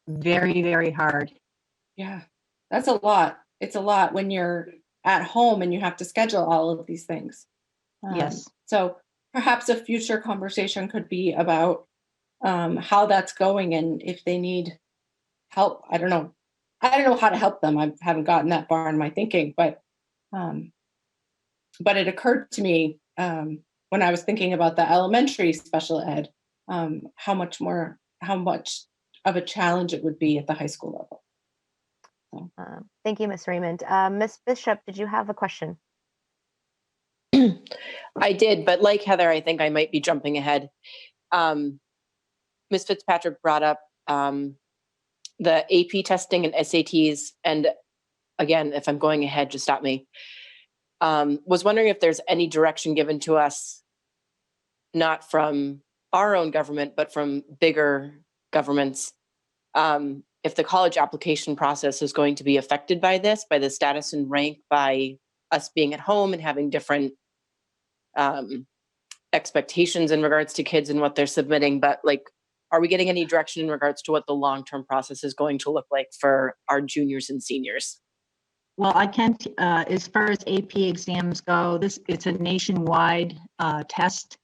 Speaker 9: very, very hard.
Speaker 6: Yeah, that's a lot. It's a lot when you're at home and you have to schedule all of these things.
Speaker 9: Yes.
Speaker 6: So perhaps a future conversation could be about how that's going and if they need help. I don't know. I don't know how to help them. I haven't gotten that far in my thinking, but it occurred to me when I was thinking about the elementary special ed, how much of a challenge it would be at the high school level. So.
Speaker 1: Thank you, Ms. Raymond. Ms. Bishop, did you have a question?
Speaker 3: I did, but like Heather, I think I might be jumping ahead. Ms. Fitzpatrick brought up the AP testing and SATs, and again, if I'm going ahead, just stop me. Was wondering if there's any direction given to us, not from our own government, but from bigger governments, if the college application process is going to be affected by this, by the status and rank, by us being at home and having different expectations in regards to kids and what they're submitting. But like, are we getting any direction in regards to what the long-term process is going to look like for our juniors and seniors?
Speaker 9: Well, I can't, as far as AP exams go, it's a nationwide test.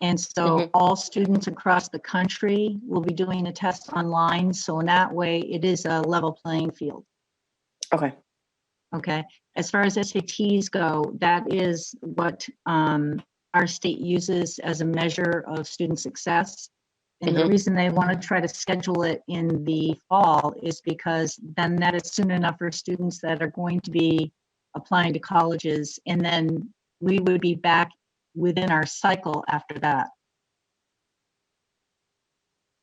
Speaker 9: And so all students across the country will be doing the test online. So in that way, it is a level playing field.
Speaker 3: Okay.
Speaker 9: Okay. As far as SATs go, that is what our state uses as a measure of student success. And the reason they want to try to schedule it in the fall is because then that is soon enough for students that are going to be applying to colleges. And then we would be back within our cycle after that.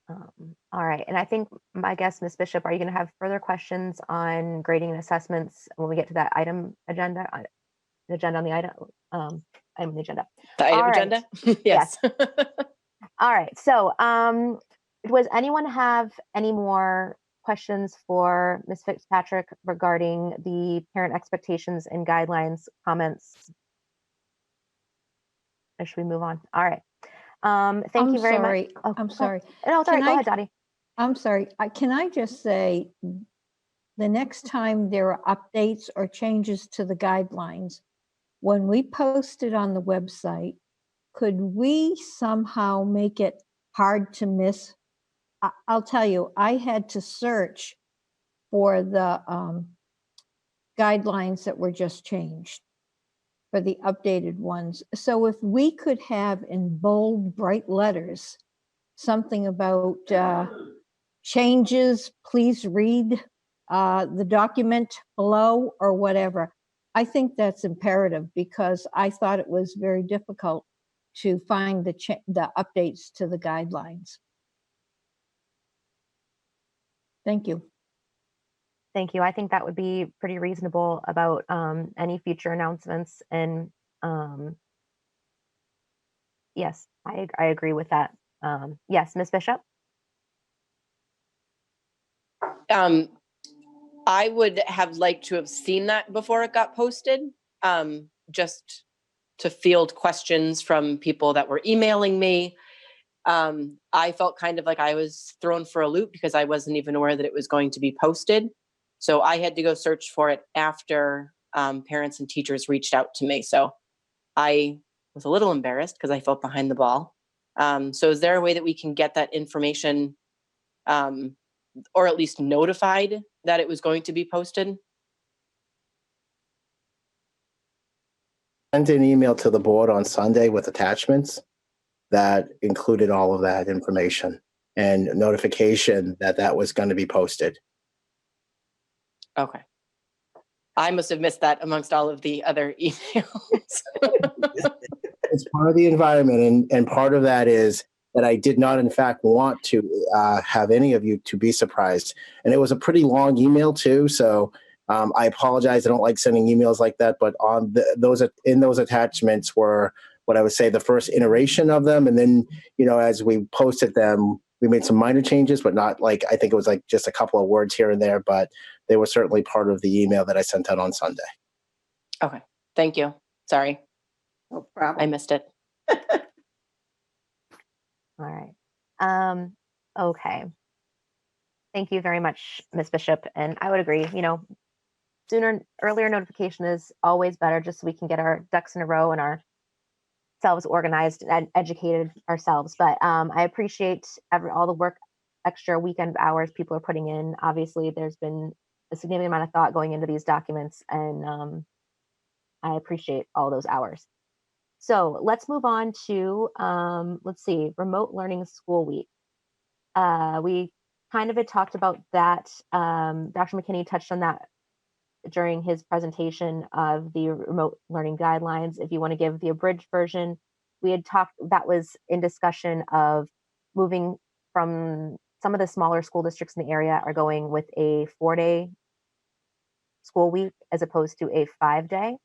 Speaker 1: All right. And I think, my guess, Ms. Bishop, are you going to have further questions on grading and assessments when we get to that item agenda? The agenda on the item, item on the agenda.
Speaker 3: The item agenda? Yes.
Speaker 1: All right. So does anyone have any more questions for Ms. Fitzpatrick regarding the parent expectations and guidelines comments? Or should we move on? All right. Thank you very much.
Speaker 7: I'm sorry.
Speaker 1: No, sorry. Go ahead, Dottie.
Speaker 7: I'm sorry, can I just say, the next time there are updates or changes to the guidelines, when we post it on the website, could we somehow make it hard to miss? I'll tell you, I had to search for the guidelines that were just changed, for the updated ones. So if we could have in bold, bright letters, something about changes, please read the document below or whatever. I think that's imperative because I thought it was very difficult to find the updates to the guidelines. Thank you.
Speaker 1: Thank you. I think that would be pretty reasonable about any future announcements. And yes, I agree with that. Yes, Ms. Bishop?
Speaker 3: I would have liked to have seen that before it got posted, just to field questions from people that were emailing me. I felt kind of like I was thrown for a loop because I wasn't even aware that it was going to be posted. So I had to go search for it after parents and teachers reached out to me. So I was a little embarrassed because I felt behind the ball. So is there a way that we can get that information or at least notified that it was going to be posted?
Speaker 4: Sent an email to the board on Sunday with attachments that included all of that information and notification that that was going to be posted.
Speaker 3: Okay. I must have missed that amongst all of the other emails.
Speaker 4: It's part of the environment, and part of that is that I did not, in fact, want to have any of you to be surprised. And it was a pretty long email too, so I apologize. I don't like sending emails like that, but on those attachments were what I would say the first iteration of them, and then as we posted them, we made some minor changes, but not like I think it was like just a couple of words here and there, but they were certainly part of the email that I sent out on Sunday.
Speaker 3: Okay, thank you. Sorry.
Speaker 2: No problem.
Speaker 3: I missed it.
Speaker 1: All right. Okay. Thank you very much, Ms. Bishop. And I would agree, earlier notification is always better, just so we can get our ducks in a row and ourselves organized and educated ourselves. But I appreciate all the work, extra weekend hours people are putting in. Obviously, there's been a significant amount of thought going into these documents, and I appreciate all those hours. So let's move on to, let's see, remote learning school week. We kind of had talked about that. Dr. McKinney touched on that during his presentation of the remote learning guidelines. If you want to give the abridged version, we had talked, that was in discussion of moving from some of the smaller school districts in the area are going with a 4-day school week as opposed to a 5-day.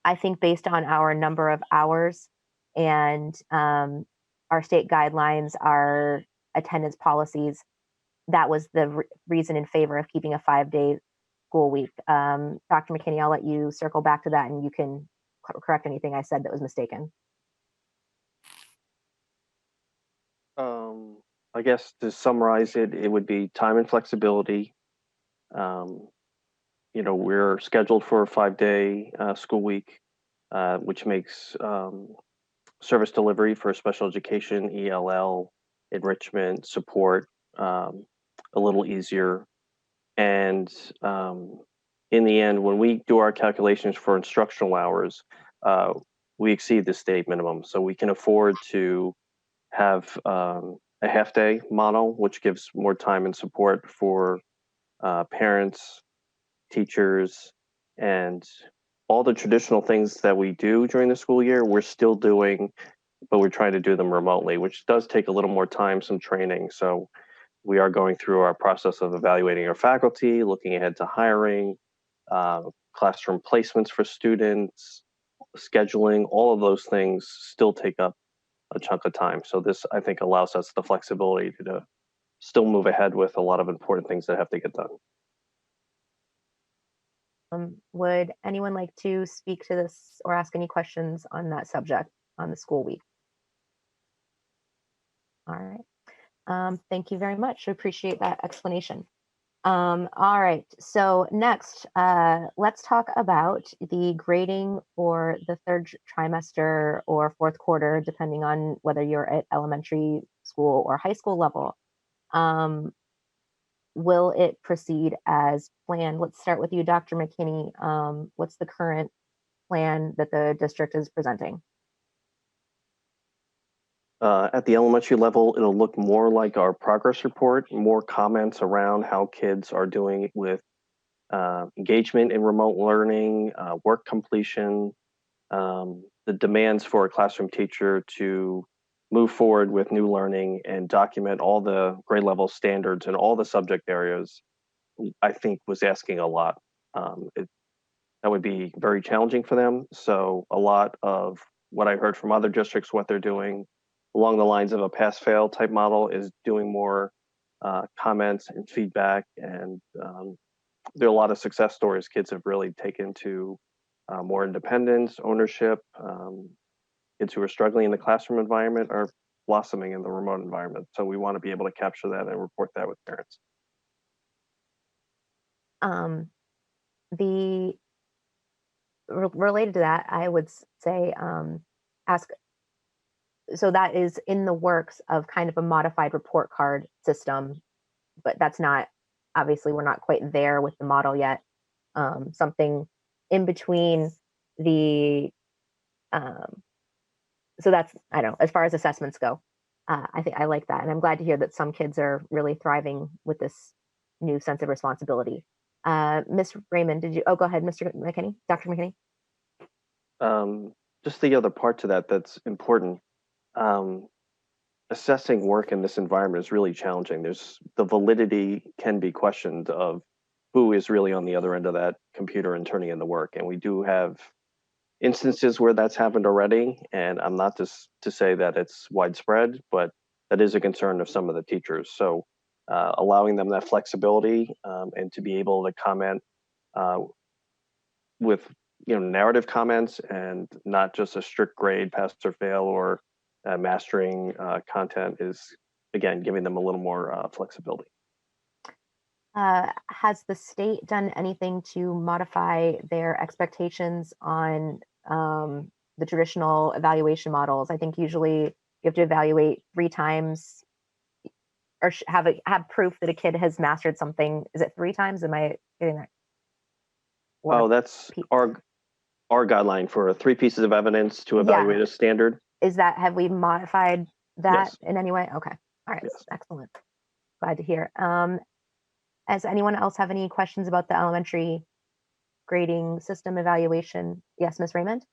Speaker 1: I think based on our number of hours and our state guidelines, our attendance policies, that was the reason in favor of keeping a 5-day school week. Dr. McKinney, I'll let you circle back to that and you can correct anything I said that was mistaken.
Speaker 5: I guess to summarize it, it would be time and flexibility. We're scheduled for a 5-day school week, which makes service delivery for special education, ELL, enrichment, support a little easier. And in the end, when we do our calculations for instructional hours, we exceed the state minimum. So we can afford to have a half-day model, which gives more time and support for parents, teachers, and all the traditional things that we do during the school year, we're still doing, but we're trying to do them remotely, which does take a little more time, some training. So we are going through our process of evaluating our faculty, looking ahead to hiring, classroom placements for students, scheduling. All of those things still take up a chunk of time. So this, I think, allows us the flexibility to still move ahead with a lot of important things that have to get done.
Speaker 1: Would anyone like to speak to this or ask any questions on that subject on the school week? All right. Thank you very much. I appreciate that explanation. All right, so next, let's talk about the grading for the third trimester or fourth quarter, depending on whether you're at elementary school or high school level. Will it proceed as planned? Let's start with you, Dr. McKinney. What's the current plan that the district is presenting?
Speaker 5: At the elementary level, it'll look more like our progress report, more comments around how kids are doing with engagement in remote learning, work completion, the demands for a classroom teacher to move forward with new learning and document all the grade level standards and all the subject areas, I think was asking a lot. That would be very challenging for them. So a lot of what I heard from other districts, what they're doing along the lines of a pass-fail type model is doing more comments and feedback. And there are a lot of success stories kids have really taken to more independence, ownership. Kids who are struggling in the classroom environment are blossoming in the remote environment. So we want to be able to capture that and report that with parents.
Speaker 1: The related to that, I would say ask. So that is in the works of kind of a modified report card system, but that's not, obviously we're not quite there with the model yet. Something in between the so that's, I don't know, as far as assessments go, I think I like that, and I'm glad to hear that some kids are really thriving with this new sense of responsibility. Miss Raymond, did you? Oh, go ahead, Mr. McKinney, Dr. McKinney.
Speaker 5: Just the other part to that that's important. Assessing work in this environment is really challenging. There's the validity can be questioned of who is really on the other end of that computer and turning in the work. And we do have instances where that's happened already. And I'm not just to say that it's widespread, but that is a concern of some of the teachers. So allowing them that flexibility and to be able to comment with narrative comments and not just a strict grade, pass or fail, or mastering content is, again, giving them a little more flexibility.
Speaker 1: Has the state done anything to modify their expectations on the traditional evaluation models? I think usually you have to evaluate 3 times or have proof that a kid has mastered something. Is it 3 times? Am I getting that?
Speaker 5: Oh, that's our guideline for 3 pieces of evidence to evaluate a standard.
Speaker 1: Have we modified that
Speaker 5: Yes.
Speaker 1: in any way? Okay. All right.
Speaker 5: Yes.
Speaker 1: Excellent. Glad to hear. Does anyone else have any questions about the elementary grading system evaluation? Yes, Ms. Raymond?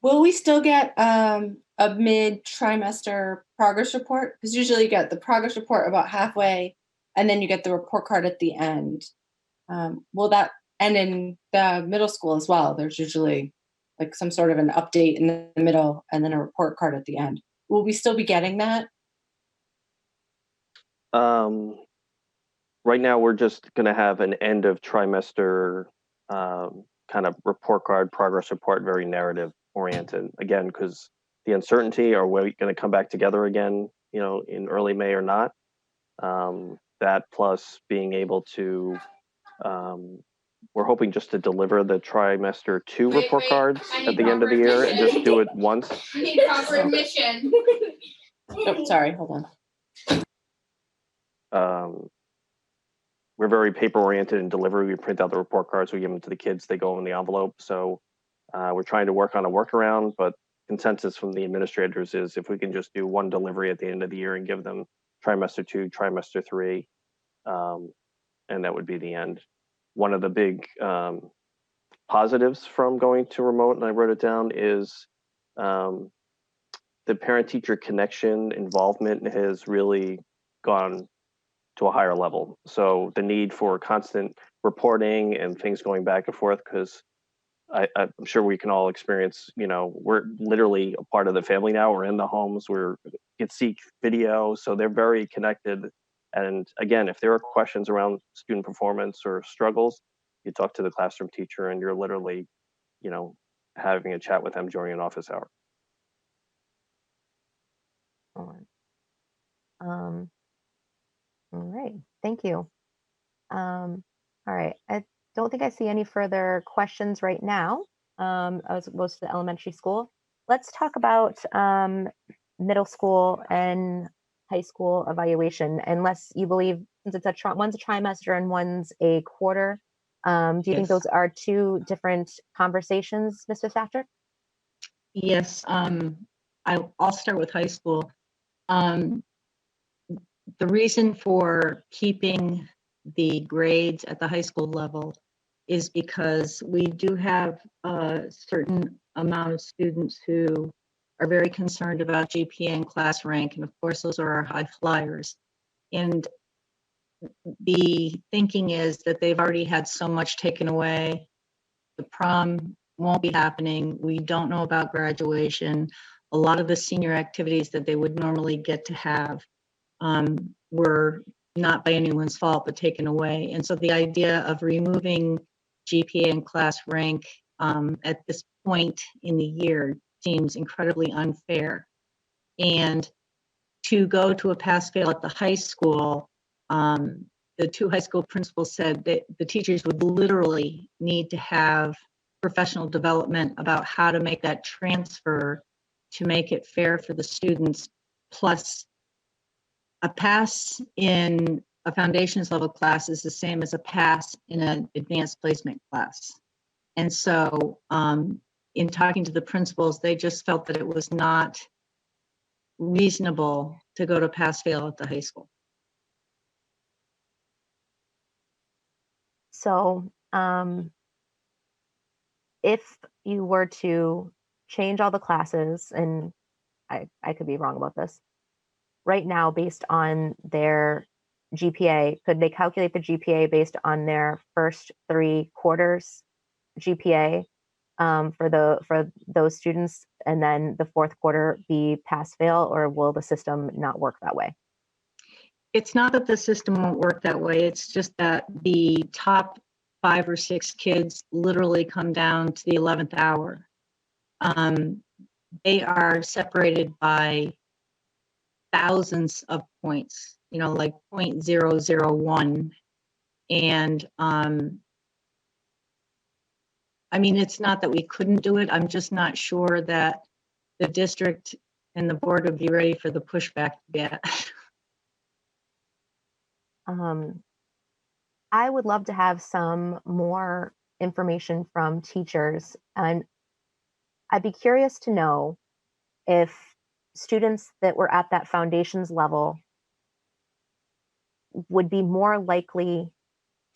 Speaker 6: Will we still get a mid-trimester progress report? Because usually you get the progress report about halfway, and then you get the report card at the end. Will that, and in the middle school as well, there's usually like some sort of an update in the middle and then a report card at the end. Will we still be getting that?
Speaker 5: Right now, we're just going to have an end of trimester kind of report card, progress report, very narrative oriented. Again, because the uncertainty, are we going to come back together again, in early May or not? That plus being able to, we're hoping just to deliver the trimester 2 report cards at the end of the year and just do it once.
Speaker 6: I need proper admission. Oh, sorry, hold on.
Speaker 5: We're very paper oriented in delivery. We print out the report cards, we give them to the kids, they go in the envelope. So we're trying to work on a workaround, but consensus from the administrators is if we can just do 1 delivery at the end of the year and give them trimester 2, trimester 3, and that would be the end. One of the big positives from going to remote, and I wrote it down, is the parent-teacher connection involvement has really gone to a higher level. So the need for constant reporting and things going back and forth, because I'm sure we can all experience, we're literally a part of the family now. We're in the homes, we can see video, so they're very connected. And again, if there are questions around student performance or struggles, you talk to the classroom teacher and you're literally, having a chat with them during an office hour.
Speaker 1: All right, thank you. All right, I don't think I see any further questions right now. As opposed to the elementary school. Let's talk about middle school and high school evaluation, unless you believe, since it's one's a trimester and one's a quarter. Do you think
Speaker 9: Yes.
Speaker 1: those are two different conversations, Mr. Fitzpatrick?
Speaker 9: Yes, I'll start with high school. The reason for keeping the grades at the high school level is because we do have a certain amount of students who are very concerned about GPA and class rank, and of course those are our high flyers. And the thinking is that they've already had so much taken away. The prom won't be happening. We don't know about graduation. A lot of the senior activities that they would normally get to have were not by anyone's fault, but taken away. And so the idea of removing GPA and class rank at this point in the year seems incredibly unfair. And to go to a pass-fail at the high school, the two high school principals said that the teachers would literally need to have professional development about how to make that transfer to make it fair for the students. Plus, a pass in a foundations level class is the same as a pass in an advanced placement class. And so in talking to the principals, they just felt that it was not reasonable to go to pass fail at the high school.
Speaker 1: So, if you were to change all the classes, and I could be wrong about this, right now, based on their GPA, could they calculate the GPA based on their first 3 quarters GPA for those students, and then the fourth quarter be pass fail, or will the system not work that way?
Speaker 9: It's not that the system won't work that way. It's just that the top 5 or 6 kids literally come down to the 11th hour. They are separated by thousands of points, like 0.001. And I mean, it's not that we couldn't do it. I'm just not sure that the district and the board would be ready for the pushback yet.
Speaker 1: I would love to have some more information from teachers, and I'd be curious to know if students that were at that foundations level would be more likely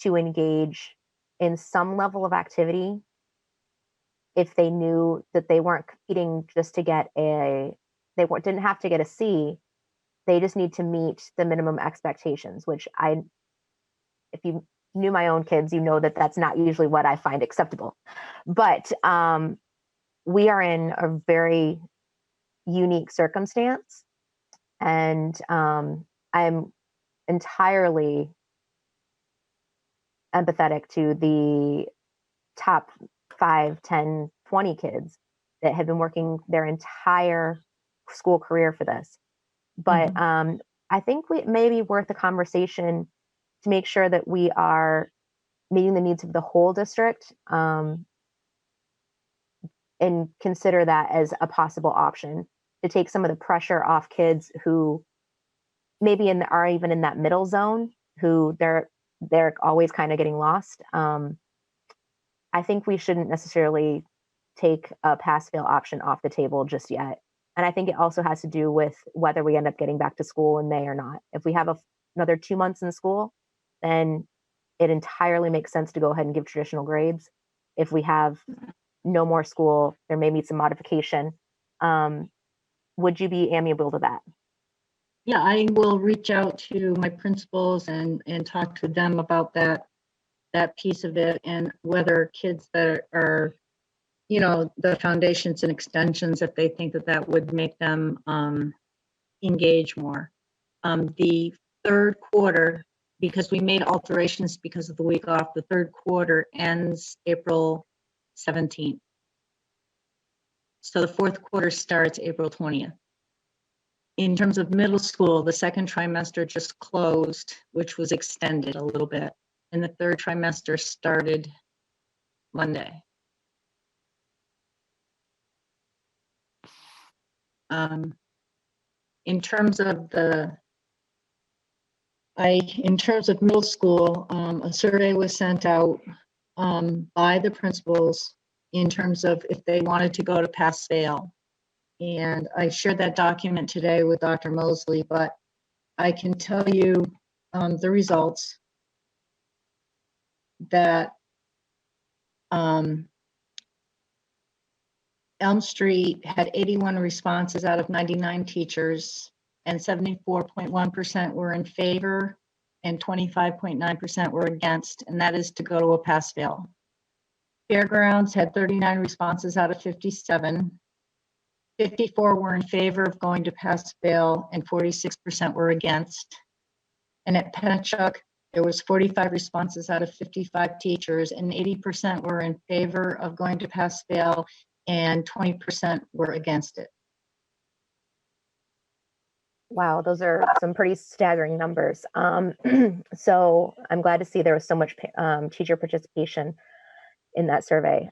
Speaker 1: to engage in some level of activity if they knew that they weren't competing just to get didn't have to get a C. They just need to meet the minimum expectations, which if you knew my own kids, you know that that's not usually what I find acceptable. But we are in a very unique circumstance, and I'm entirely empathetic to the top 5, 10, 20 kids that have been working their entire school career for this. But I think it may be worth a conversation to make sure that we are meeting the needs of the whole district, and consider that as a possible option to take some of the pressure off kids who maybe are even in that middle zone, who they're always kind of getting lost. I think we shouldn't necessarily take a pass fail option off the table just yet. And I think it also has to do with whether we end up getting back to school in May or not. If we have another 2 months in school, then it entirely makes sense to go ahead and give traditional grades. If we have no more school, there may be some modification. Would you be amiable to that?
Speaker 9: Yeah, I will reach out to my principals and talk to them about that piece of it, and whether kids that are, the foundations and extensions, if they think that would make them engage more. The third quarter, because we made alterations because of the week off, the third quarter ends April 17th. So the fourth quarter starts April 20th. in terms of middle school, the second trimester just closed, which was extended a little bit. And the third trimester started Monday. In terms of middle school, a survey was sent out by the principals in terms of if they wanted to go to pass fail. And I shared that document today with Dr. Moseley, but I can tell you the results that Elm Street had 81 responses out of 99 teachers, and 74.1% were in favor and 25.9% were against, and that is to go to a pass fail. Fairgrounds had 39 responses out of 57. 54 were in favor of going to pass fail and 46% were against. And at Pennachuck, there was 45 responses out of 55 teachers, and 80% were in favor of going to pass fail and 20% were against it.
Speaker 1: Wow, those are some pretty staggering numbers. So I'm glad to see there was so much teacher participation in that survey.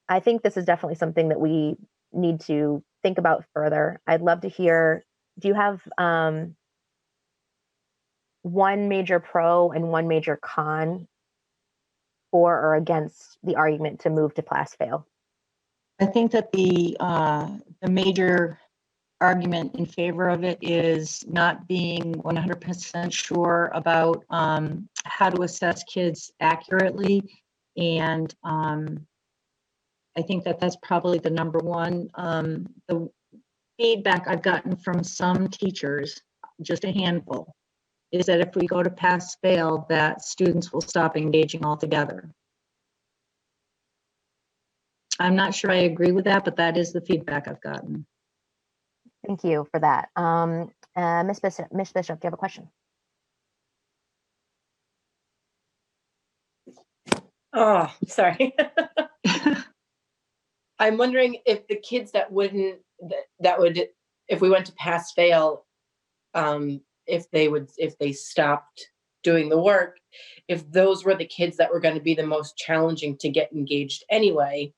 Speaker 1: I think this is definitely something that we need to think about further. I'd love to hear, do you have one major pro and one major con for or against the argument to move to pass fail?
Speaker 9: I think that the major argument in favor of it is not being 100% sure about how to assess kids accurately. And I think that that's probably the number one. The feedback I've gotten from some teachers, just a handful, is that if we go to pass fail, that students will stop engaging altogether. I'm not sure I agree with that, but that is the feedback I've gotten.
Speaker 1: Thank you for that. Ms. Bishop, do you have a question?
Speaker 3: Oh, sorry. I'm wondering if the kids that would, if we went to pass fail, if they stopped doing the work, if those were the kids that were going to be the most challenging to get engaged anyway,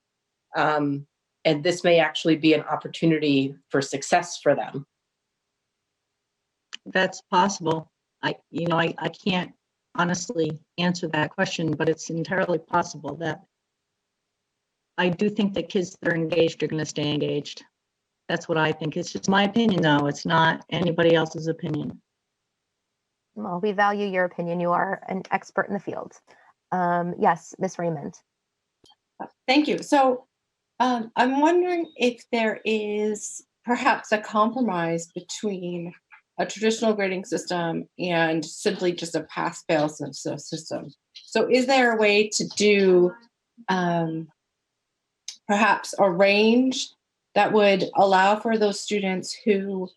Speaker 3: and this may actually be an opportunity for success for them.
Speaker 9: That's possible. I can't honestly answer that question, but it's entirely possible that I do think that kids that are engaged are going to stay engaged. That's what I think. It's just my opinion, though. It's not anybody else's opinion.
Speaker 1: Well, we value your opinion. You are an expert in the field. Yes, Ms. Raymond.
Speaker 6: Thank you. So I'm wondering if there is perhaps a compromise between a traditional grading system and simply just a pass-fail system. So is there a way to do perhaps a range that would allow for those students who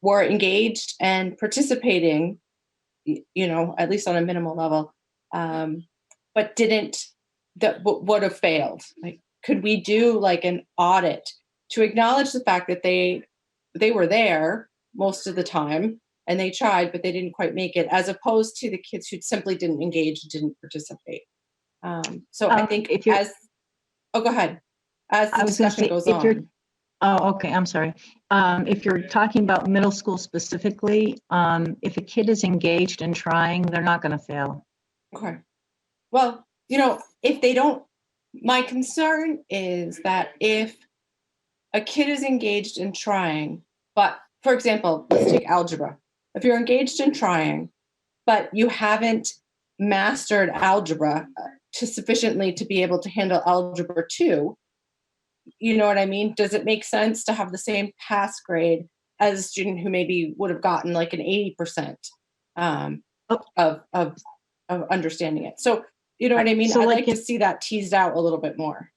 Speaker 6: were engaged and participating, at least on a minimal level, but would have failed? Like, could we do like an audit to acknowledge the fact that they were there most of the time and they tried, but they didn't quite make it, as opposed to the kids who simply didn't engage, didn't participate? So I think go ahead. As the discussion goes on.
Speaker 9: Oh, okay. I'm sorry. If you're talking about middle school specifically, if a kid is engaged and trying, they're not going to fail.
Speaker 6: Okay. Well, if they don't, my concern is that if a kid is engaged in trying, but for example, let's take algebra. If you're engaged in trying, but you haven't mastered algebra sufficiently to be able to handle algebra 2, you know what I mean? Does it make sense to have the same pass grade as a student who maybe would have gotten like an 80% of understanding it? So, you know what I mean? So I'd like to see that teased out a little bit more.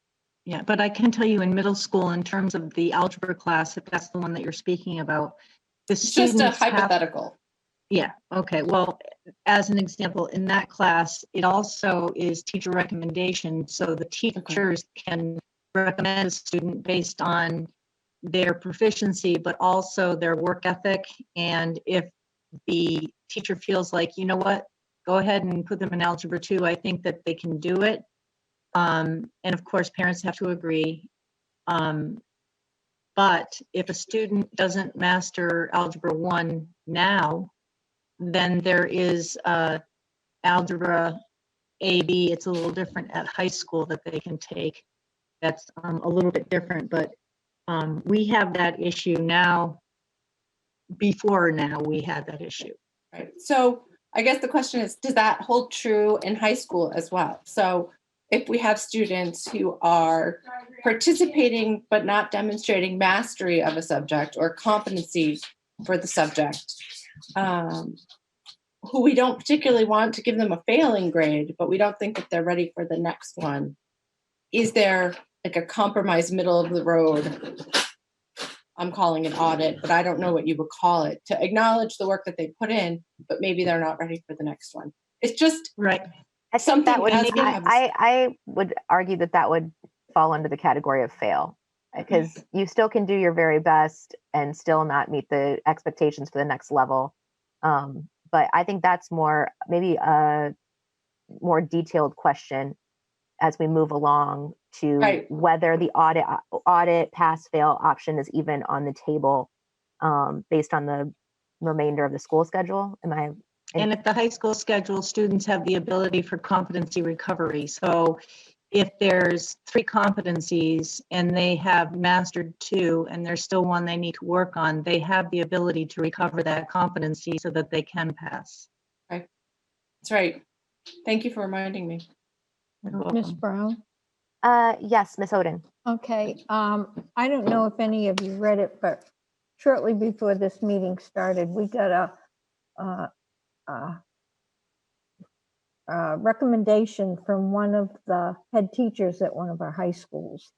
Speaker 9: Yeah, but I can tell you in middle school, in terms of the algebra class, if that's the one that you're speaking about,
Speaker 6: it's just a hypothetical.
Speaker 9: Yeah. Okay. Well, as an example, in that class, it also is teacher recommendation. So the teachers can recommend a student based on their proficiency, but also their work ethic. And if the teacher feels like, you know what, go ahead and put them in Algebra 2, I think that they can do it. And of course, parents have to agree. But if a student doesn't master Algebra 1 now, then there is Algebra AB. It's a little different at high school that they can take. That's a little bit different, but we have that issue now. Before now, we had that issue.
Speaker 6: Right. So I guess the question is, does that hold true in high school as well? So if we have students who are participating but not demonstrating mastery of a subject or competency for the subject, who we don't particularly want to give them a failing grade, but we don't think that they're ready for the next one, is there like a compromise middle of the road? I'm calling it audit, but I don't know what you would call it, to acknowledge the work that they put in, but maybe they're not ready for the next one. It's just
Speaker 9: right.
Speaker 1: I think that would,
Speaker 6: Something as we
Speaker 1: I would argue that that would fall under the category of fail, because you still can do your very best and still not meet the expectations for the next level. But I think that's maybe a more detailed question as we move along to
Speaker 6: Right.
Speaker 1: whether the audit pass fail option is even on the table, based on the remainder of the school schedule.
Speaker 9: And at the high school schedule, students have the ability for competency recovery. So if there's 3 competencies and they have mastered 2 and there's still one they need to work on, they have the ability to recover that competency so that they can pass.
Speaker 6: Right. That's right. Thank you for reminding me.
Speaker 9: You're
Speaker 7: Ms.
Speaker 9: welcome.
Speaker 7: Brown?
Speaker 1: Yes, Ms. Oden.
Speaker 11: Okay, I don't know if any of you read it, but shortly before this meeting started, we got a recommendation from one of the head teachers at one of our high schools,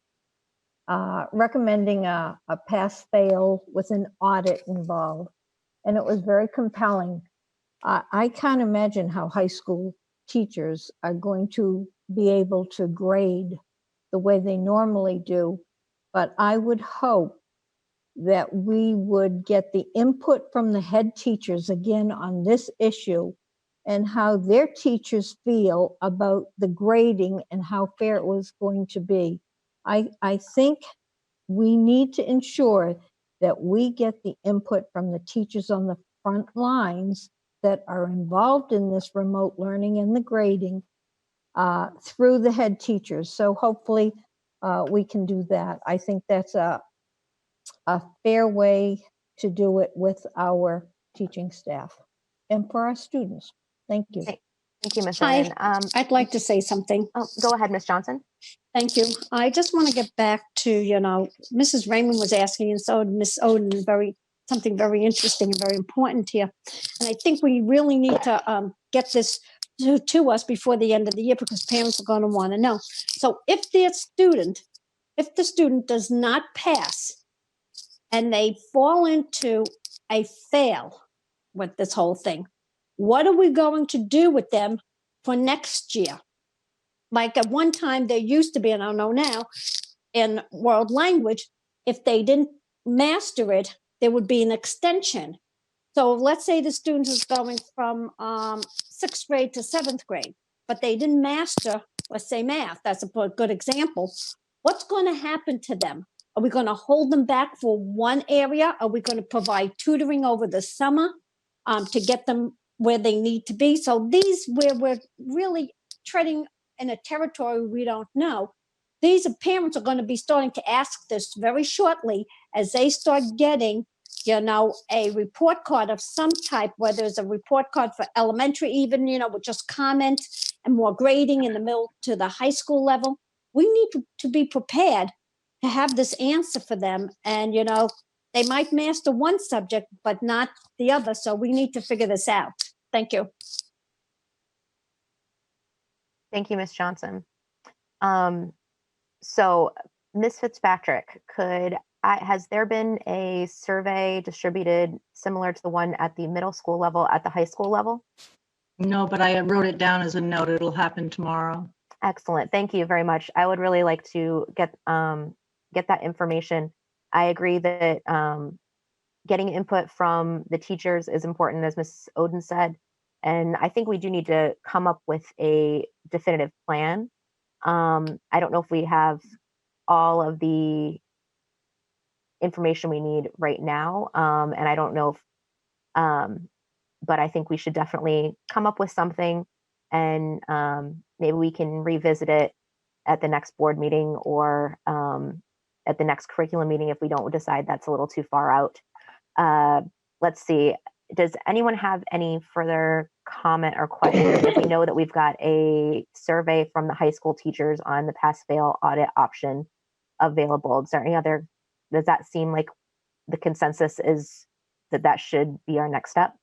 Speaker 11: recommending a pass-fail with an audit involved, and it was very compelling. I can't imagine how high school teachers are going to be able to grade the way they normally do, but I would hope that we would get the input from the head teachers again on this issue and how their teachers feel about the grading and how fair it was going to be. I think we need to ensure that we get the input from the teachers on the front lines that are involved in this remote learning and the grading through the head teachers. So hopefully we can do that. I think that's a fair way to do it with our teaching staff and for our students. Thank you.
Speaker 1: Thank you, Ms.
Speaker 7: Hi.
Speaker 1: Oden.
Speaker 7: I'd like to say something.
Speaker 1: Go ahead, Ms. Johnson.
Speaker 7: Thank you. I just want to get back to, Mrs. Raymond was asking, and so Ms. Oden, something very interesting and very important here. And I think we really need to get this to us before the end of the year, because parents are going to want to know. So if the student does not pass and they fall into a fail with this whole thing, what are we going to do with them for next year? Like at one time, there used to be, and I don't know now, in world language, if they didn't master it, there would be an extension. So let's say the student is going from 6th grade to 7th grade, but they didn't master, let's say math, that's a good example. What's going to happen to them? Are we going to hold them back for one area? Are we going to provide tutoring over the summer to get them where they need to be? So these, where we're really treading in a territory we don't know, these parents are going to be starting to ask this very shortly as they start getting, a report card of some type, whether it's a report card for elementary, even, with just comments and more grading in the middle to the high school level. We need to be prepared to have this answer for them. And, they might master one subject, but not the other. So we need to figure this out. Thank you.
Speaker 1: Thank you, Ms. Johnson. So, Ms. Fitzpatrick, has there been a survey distributed similar to the one at the middle school level, at the high school level?
Speaker 9: No, but I wrote it down as a note. It'll happen tomorrow.
Speaker 1: Excellent. Thank you very much. I would really like to get that information I agree that getting input from the teachers is important, as Ms. Oden said. And I think we do need to come up with a definitive plan. I don't know if we have all of the information we need right now. And I don't know if, but I think we should definitely come up with something, and maybe we can revisit it at the next board meeting, or at the next curriculum meeting if we don't decide that's a little too far out. Let's see. Does anyone have any further comment or question? If we know that we've got a survey from the high school teachers on the pass-fail audit option available, is there any other? Does that seem like the consensus is that that should be our next step?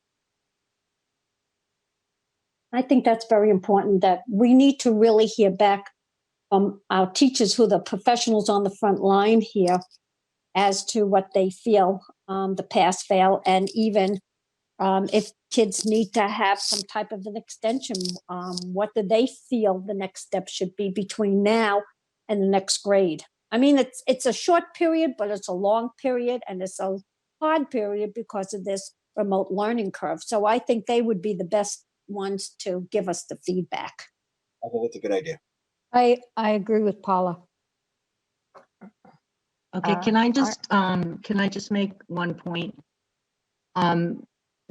Speaker 7: I think that's very important, that we need to really hear back from our teachers, who are the professionals on the front line here, as to what they feel, the pass fail, and even if kids need to have some type of an extension, what do they feel the next step should be between now and the next grade? I mean, it's a short period, but it's a long period, and it's a hard period because of this remote learning curve. So I think they would be the best ones to give us the feedback.
Speaker 4: I think that's a good idea.
Speaker 11: I agree with Paula.
Speaker 9: Okay, can I just make one point?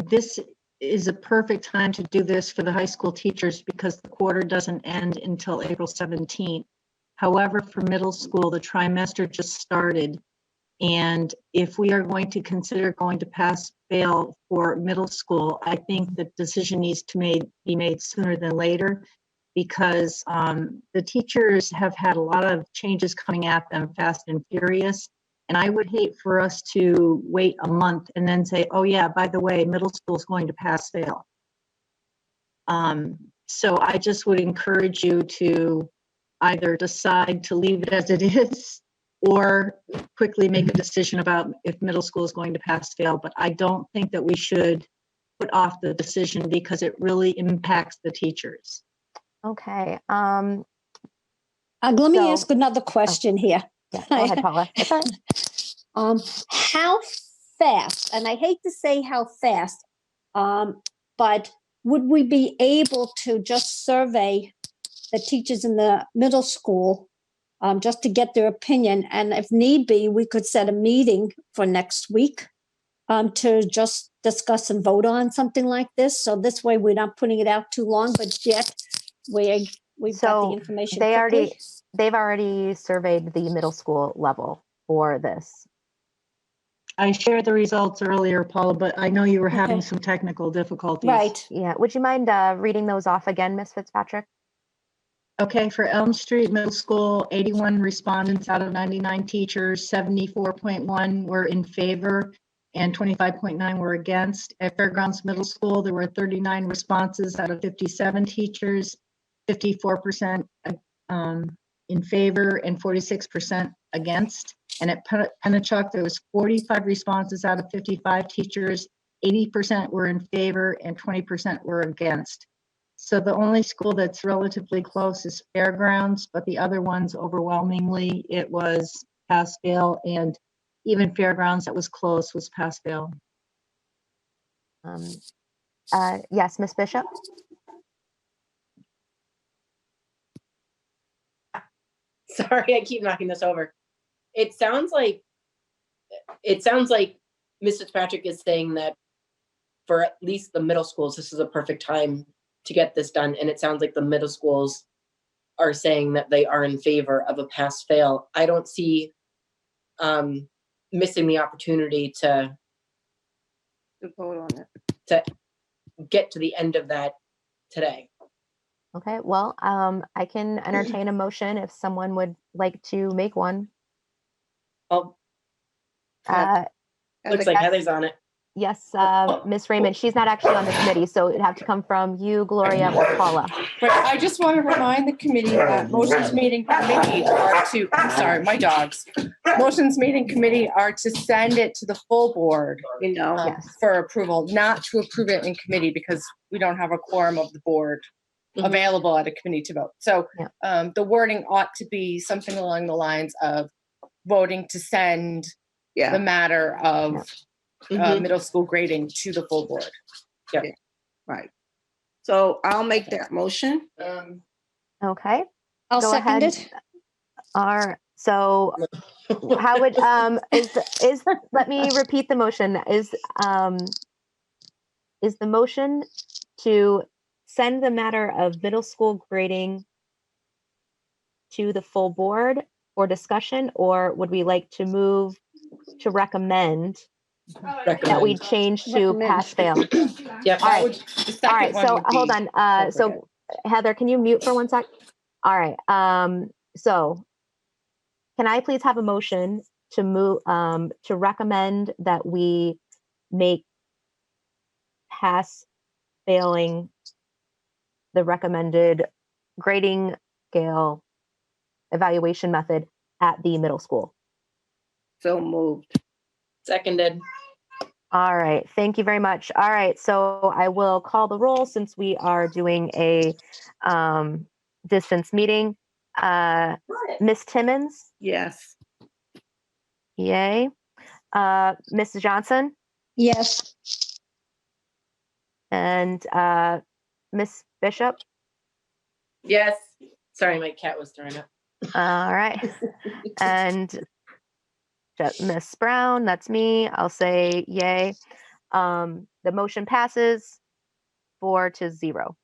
Speaker 9: This is a perfect time to do this for the high school teachers because the quarter doesn't end until April 17th. However, for middle school, the trimester just started. And if we are going to consider going to pass fail for middle school, I think the decision needs to be made sooner than later, because the teachers have had a lot of changes coming at them fast and furious. And I would hate for us to wait a month and then say, oh yeah, by the way, middle school is going to pass fail. So I just would encourage you to either decide to leave it as it is, or quickly make a decision about if middle school is going to pass fail. But I don't think that we should put off the decision because it really impacts the teachers.
Speaker 1: Okay.
Speaker 7: Let me ask another question here.
Speaker 1: Yeah, go ahead, Paula.
Speaker 7: How fast, and I hate to say how fast, but would we be able to just survey the teachers in the middle school just to get their opinion? And if need be, we could set a meeting for next week to just discuss and vote on something like this. So this way we're not putting it out too long, but yet we've got the information quickly.
Speaker 1: They've already surveyed the middle school level for this.
Speaker 9: I shared the results earlier, Paula, but I know you were having some technical difficulties.
Speaker 7: Right.
Speaker 1: Yeah. Would you mind reading those off again, Ms. Fitzpatrick?
Speaker 9: Okay, for Elm Street Middle School, 81 respondents out of 99 teachers, 74.1 were in favor and 25.9 were against. At Fairgrounds Middle School, there were 39 responses out of 57 teachers, 54% in favor and 46% against. And at Pennachuck, there was 45 responses out of 55 teachers, 80% were in favor and 20% were against. So the only school that's relatively close is Fairgrounds, but the other ones overwhelmingly, it was pass fail, and even Fairgrounds that was close was pass fail.
Speaker 1: Yes, Ms. Bishop?
Speaker 3: Sorry, I keep knocking this over. It sounds like Ms. Fitzpatrick is saying that for at least the middle schools, this is a perfect time to get this done. And it sounds like the middle schools are saying that they are in favor of a pass fail. I don't see missing the opportunity to
Speaker 2: vote on it,
Speaker 3: to get to the end of that today.
Speaker 1: Okay, well, I can entertain a motion if someone would like to make one.
Speaker 3: Oh, looks like Heather's on it.
Speaker 1: Yes, Ms. Raymond, she's not actually on the committee, so it'd have to come from you, Gloria, or Paula.
Speaker 12: But I just want to remind the committee that motions meeting committee are to, I'm sorry, my dogs. Motions meeting committee are to send it to the full board, for approval, not to approve it in committee because we don't have a quorum of the board available at a committee to vote. So the wording ought to be something along the lines of voting to send
Speaker 2: Yeah.
Speaker 12: the matter of
Speaker 3: Mhm.
Speaker 12: middle school grading to the full board.
Speaker 2: Right. So I'll make that motion.
Speaker 1: Okay.
Speaker 7: I'll
Speaker 1: Go
Speaker 7: second
Speaker 1: ahead.
Speaker 7: it.
Speaker 1: All right. So how would is let me repeat the motion. Is the motion to send the matter of middle school grading to the full board for discussion, or would we like to move to recommend that we
Speaker 3: Recommend.
Speaker 1: change to
Speaker 7: Recommend.
Speaker 1: pass fail?
Speaker 3: Yep.
Speaker 1: All right.
Speaker 12: The
Speaker 1: All
Speaker 12: second
Speaker 1: right.
Speaker 12: one
Speaker 1: So
Speaker 12: would
Speaker 1: hold
Speaker 12: be
Speaker 1: on.
Speaker 12: overhead.
Speaker 1: So Heather, can you mute for 1 sec? All right. So can I please have a motion to move to recommend that we make pass failing the recommended grading scale evaluation method at the middle school?
Speaker 2: So moved.
Speaker 3: Seconded.
Speaker 1: All right, thank you very much. All right, so I will call the roll since we are doing a distance meeting. Miss Timmons,
Speaker 2: Yes.
Speaker 1: yay. Mrs. Johnson
Speaker 7: Yes.
Speaker 1: and Miss Bishop.
Speaker 3: Yes. Sorry, my cat was throwing up.
Speaker 1: All right, and Miss Brown, that's me. I'll say yay. The motion passes 4-0,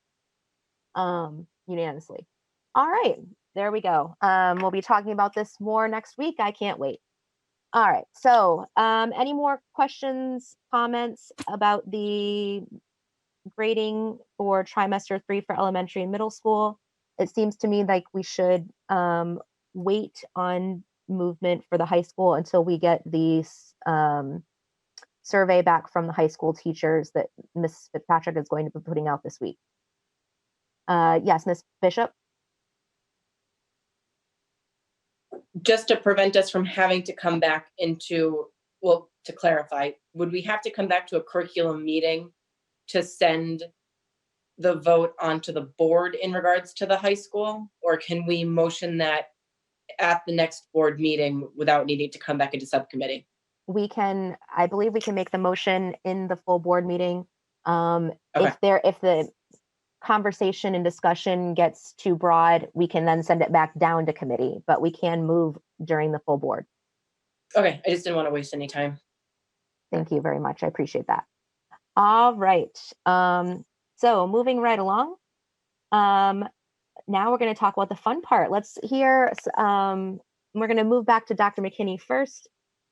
Speaker 1: unanimously. All right, there we go. We'll be talking about this more next week. I can't wait. All right, so any more questions, comments about the grading for trimester 3 for elementary and middle school? It seems to me like we should wait on movement for the high school until we get the survey back from the high school teachers that Ms. Fitzpatrick is going to be putting out this week. Yes, Ms. Bishop?
Speaker 3: Just to prevent us from having to come back into, well, to clarify, would we have to come back to a curriculum meeting to send the vote onto the board in regards to the high school? Or can we motion that at the next board meeting without needing to come back into subcommittee?
Speaker 1: We can, I believe we can make the motion in the full board meeting.
Speaker 3: Okay.
Speaker 1: If the conversation and discussion gets too broad, we can then send it back down to committee, but we can move during the full board.
Speaker 3: Okay, I just didn't want to waste any time.
Speaker 1: Thank you very much. I appreciate that. All right. So moving right along. Now we're going to talk about the fun part. Let's hear, we're going to move back to Dr. McKinney first.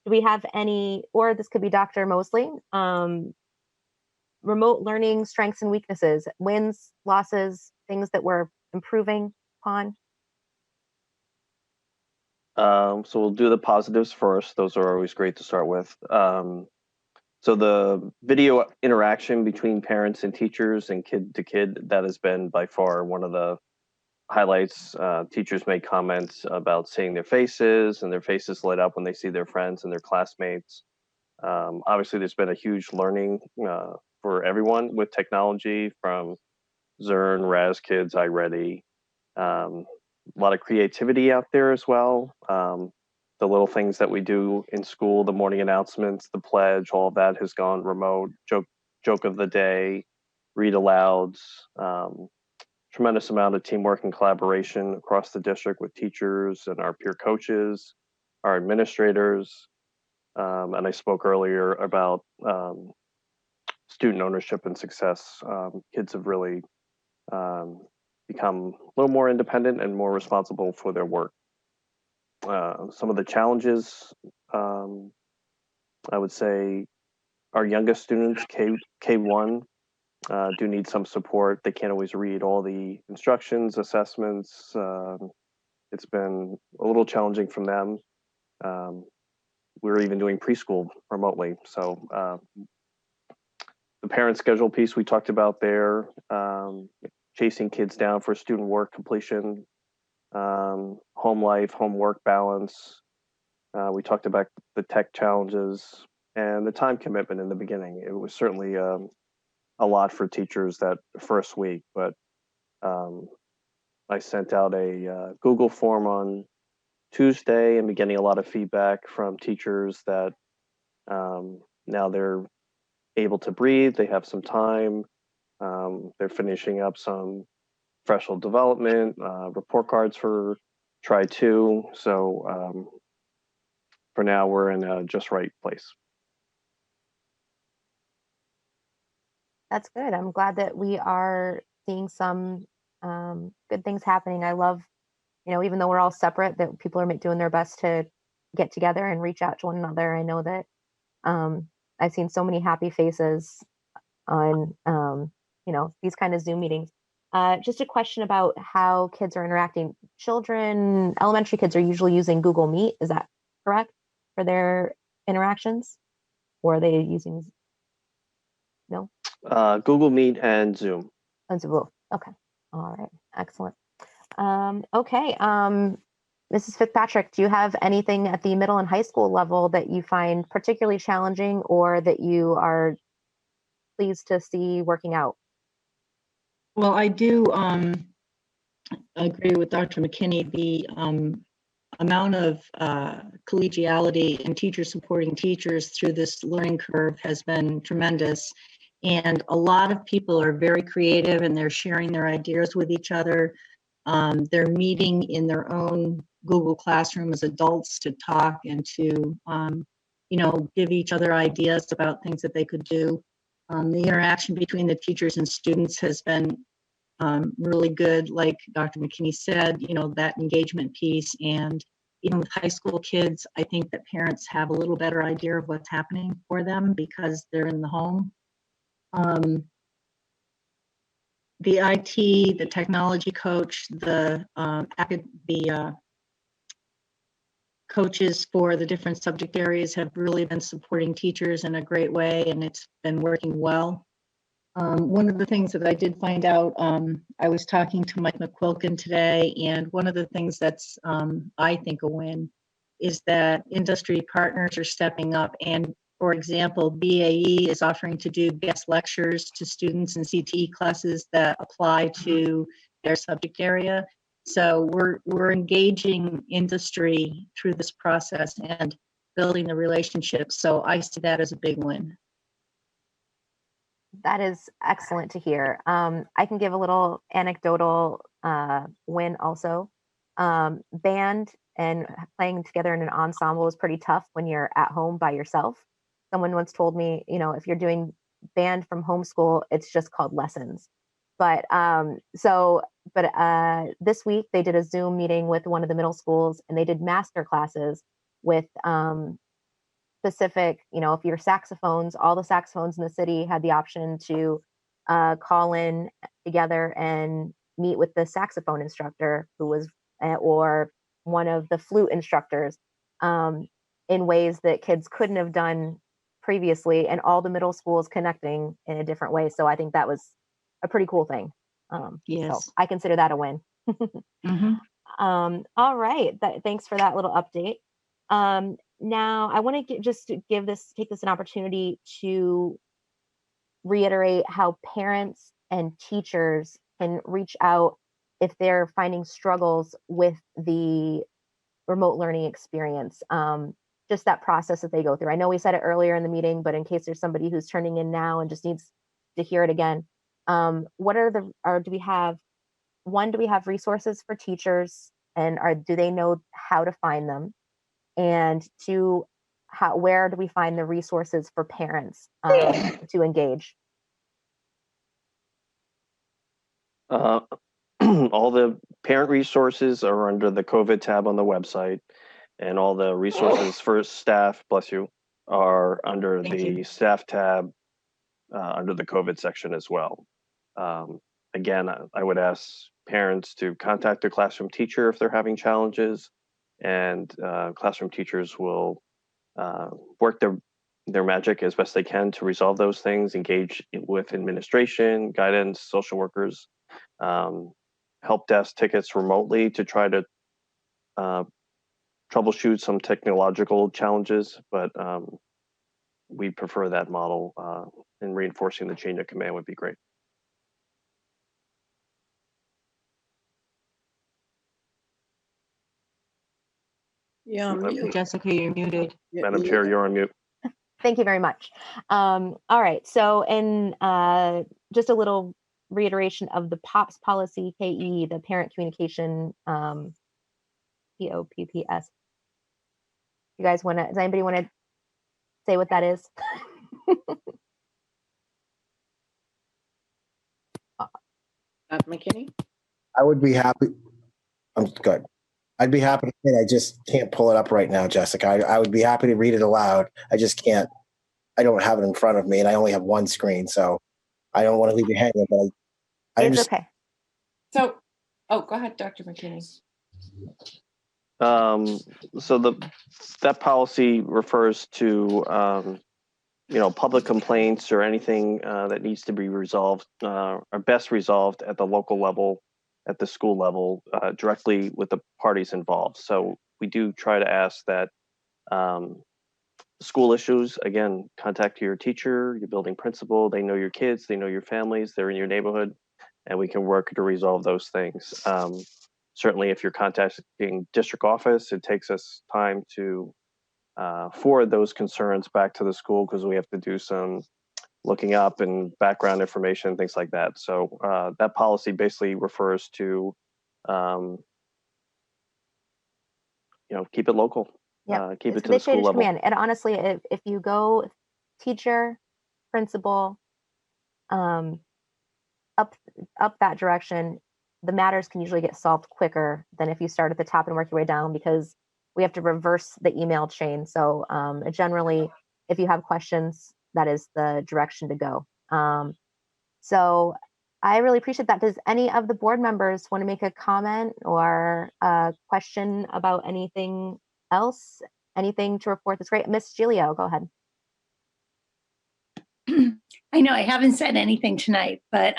Speaker 1: Do we have any, or this could be Dr. Moseley, remote learning strengths and weaknesses, wins, losses, things that we're improving upon?
Speaker 5: So we'll do the positives first. Those are always great to start with. So the video interaction between parents and teachers and kid to kid, that has been by far one of the highlights. Teachers make comments about seeing their faces and their faces light up when they see their friends and their classmates. Obviously, there's been a huge learning for everyone with technology, from Zern, Raz Kids, iReady. A lot of creativity out there as well. The little things that we do in school, the morning announcements, the pledge, all of that has gone remote. Joke of the day, read alouds. Tremendous amount of teamwork and collaboration across the district with teachers and our peer coaches, our administrators. And I spoke earlier about student ownership and success. Kids have really become a little more independent and more responsible for their work. Some of the challenges, I would say, our youngest students, K1, do need some support. They can't always read all the instructions, assessments. It's been a little challenging from them. We're even doing preschool remotely. So the parent schedule piece we talked about there, chasing kids down for student work completion, home life, homework balance. We talked about the tech challenges and the time commitment in the beginning. It was certainly a lot for teachers that first week, but I sent out a Google form on Tuesday and been getting a lot of feedback from teachers that Now they're able to breathe. They have some time. They're finishing up some professional development, report cards for try two. So for now, we're in a just right place.
Speaker 1: That's good. I'm glad that we are seeing some good things happening. I love, even though we're all separate, that people are doing their best to get together and reach out to one another. I know that I've seen so many happy faces on, these kind of Zoom meetings. Just a question about how kids are interacting. Children, elementary kids are usually using Google Meet. Is that correct for their interactions? Or are they using, no?
Speaker 5: Google Meet and Zoom.
Speaker 1: And Zoom. Okay. All right. Excellent. Okay. Mrs. Fitzpatrick, do you have anything at the middle and high school level that you find particularly challenging or that you are pleased to see working out?
Speaker 9: Well, I do agree with Dr. McKinney. The amount of collegiality and teachers supporting teachers through this learning curve has been tremendous. And a lot of people are very creative and they're sharing their ideas with each other. They're meeting in their own Google Classroom as adults to talk and to, give each other ideas about things that they could do. The interaction between the teachers and students has been really good. Like Dr. McKinney said, that engagement piece. And even with high school kids, I think that parents have a little better idea of what's happening for them because they're in the home. The IT, the technology coach, the coaches for the different subject areas have really been supporting teachers in a great way, and it's been working well. One of the things that I did find out, I was talking to Mike McQuilkin today, and one of the things that's, I think, a win is that industry partners are stepping up. And for example, BAE is offering to do guest lectures to students in CTE classes that apply to their subject area. So we're engaging industry through this process and building the relationships. So I see that as a big win.
Speaker 1: That is excellent to hear. I can give a little anecdotal win also. Band and playing together in an ensemble is pretty tough when you're at home by yourself. Someone once told me, if you're doing band from homeschool, it's just called lessons. But this week they did a Zoom meeting with one of the middle schools, and they did master classes with specific, if your saxophones, all the saxophones in the city had the option to call in together and meet with the saxophone instructor who was, or one of the flute instructors, in ways that kids couldn't have done previously, and all the middle schools connecting in a different way. So I think that was a pretty cool thing.
Speaker 9: Yes.
Speaker 1: So I consider that a win.
Speaker 9: Mm-hmm.
Speaker 1: All right. Thanks for that little update. Now I want to take this an opportunity to reiterate how parents and teachers can reach out if they're finding struggles with the remote learning experience. Just that process that they go through. I know we said it earlier in the meeting, but in case there's somebody who's turning in now and just needs to hear it again, do we have resources for teachers, and do they know how to find them? And two, where do we find the resources for parents to engage?
Speaker 5: All the parent resources are under the COVID tab on the website, and all the resources for staff, bless you, are under the staff tab under the COVID section as well. Again, I would ask parents to contact their classroom teacher if they're having challenges, and classroom teachers will work their magic as best they can to resolve those things, engage with administration, guidance, social workers, help desk tickets remotely to try to troubleshoot some technological challenges, but we prefer that model, and reinforcing the chain of command would be great.
Speaker 12: Yeah,
Speaker 5: Madam
Speaker 9: Jessica, you're muted.
Speaker 5: Chair, you're on mute.
Speaker 1: Thank you very much. All right. So, in just a little reiteration of the POPS policy, KE, the parent communication, POPPS. You guys want to? Does anybody want to say what that is?
Speaker 2: McKinney?
Speaker 4: I would be happy. I'm good. I'd be happy to say it. I just can't pull it up right now, Jessica. I would be happy to read it aloud. I just can't. I don't have it in front of me, and I only have one screen, so I don't want to leave you hanging. But I
Speaker 1: It's
Speaker 4: just
Speaker 1: okay.
Speaker 12: So, oh, go ahead, Dr. McKinney.
Speaker 5: So that policy refers to public complaints or anything that needs to be resolved or best resolved at the local level, at the school level, directly with the parties involved. So we do try to ask that school issues, again, contact your teacher, your building principal. They know your kids, they know your families, they're in your neighborhood, and we can work to resolve those things. Certainly, if you're contacting district office, it takes us time to forward those concerns back to the school because we have to do some looking up and background information, things like that. So that policy basically refers to, keep it local.
Speaker 1: Yeah.
Speaker 5: Keep it
Speaker 1: So
Speaker 5: to
Speaker 1: they
Speaker 5: the school
Speaker 1: changed
Speaker 5: level.
Speaker 1: command. And honestly, if you go teacher, principal, up that direction, the matters can usually get solved quicker than if you start at the top and work your way down, because we have to reverse the email chain. So generally, if you have questions, that is the direction to go. So I really appreciate that. Does any of the board members want to make a comment or a question about anything else? Anything to report that's great? Miss Giglio, go ahead.
Speaker 13: I know I haven't said anything tonight, but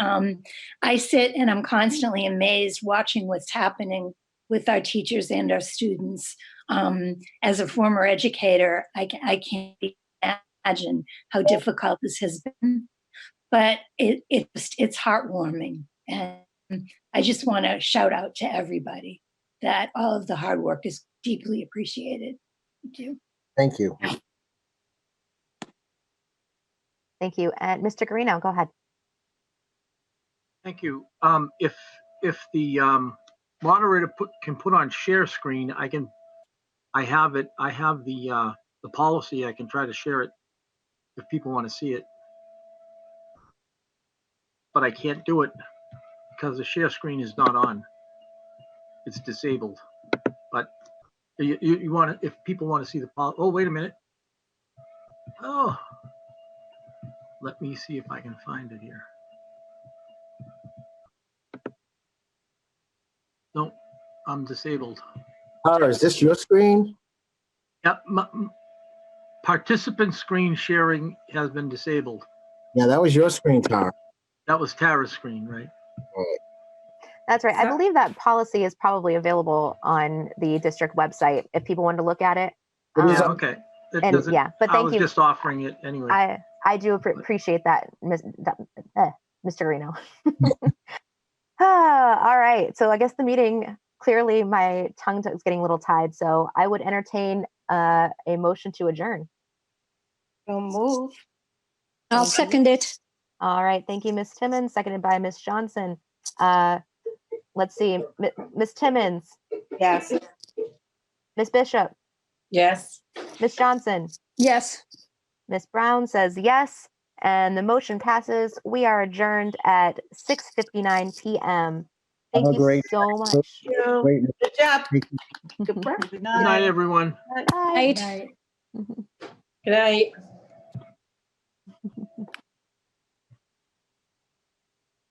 Speaker 13: I sit and I'm constantly amazed watching what's happening with our teachers and our students. As a former educator, I can't imagine how difficult this has been, but it's heartwarming. And I just want to shout out to everybody that all of the hard work is deeply appreciated. Thank you.
Speaker 4: thank you.
Speaker 1: Thank you. And Mr. Garino, go ahead.
Speaker 10: Thank you. If the moderator can put on share screen, I have the policy. I can try to share it if people want to see it, but I can't do it because the share screen is not on. It's disabled. But you want to, if people want to see the policy. Oh, wait a minute. Oh, let me see if I can find it here. No, I'm disabled.
Speaker 4: Tara, is this your screen?
Speaker 10: Yep. Participant screen sharing has been disabled.
Speaker 4: Yeah, that was your screen, Tara.
Speaker 10: That was Tara's screen, right?
Speaker 1: That's right. I believe that policy is probably available on the district website if people want to look at it.
Speaker 10: Yeah, okay.
Speaker 1: And yeah, but thank you.
Speaker 10: I was just offering it anyway.
Speaker 1: I do appreciate that, Mr. Garino. All right. So I guess the meeting, clearly my tongue is getting a little tied. So I would entertain a motion to adjourn.
Speaker 2: So move.
Speaker 7: I'll second it.
Speaker 1: All right. Thank you, Ms. Timmons, seconded by Ms. Johnson. Let's see. Ms. Timmons.
Speaker 2: Yes.
Speaker 1: Ms. Bishop.
Speaker 12: Yes.
Speaker 1: Ms. Johnson.
Speaker 7: Yes.
Speaker 1: Ms. Brown says yes, and the motion passes. We are adjourned at 6:59 p.m. Thank you so much.
Speaker 2: Good job.
Speaker 10: Good night, everyone.
Speaker 1: Bye.
Speaker 7: Right.
Speaker 3: Good night.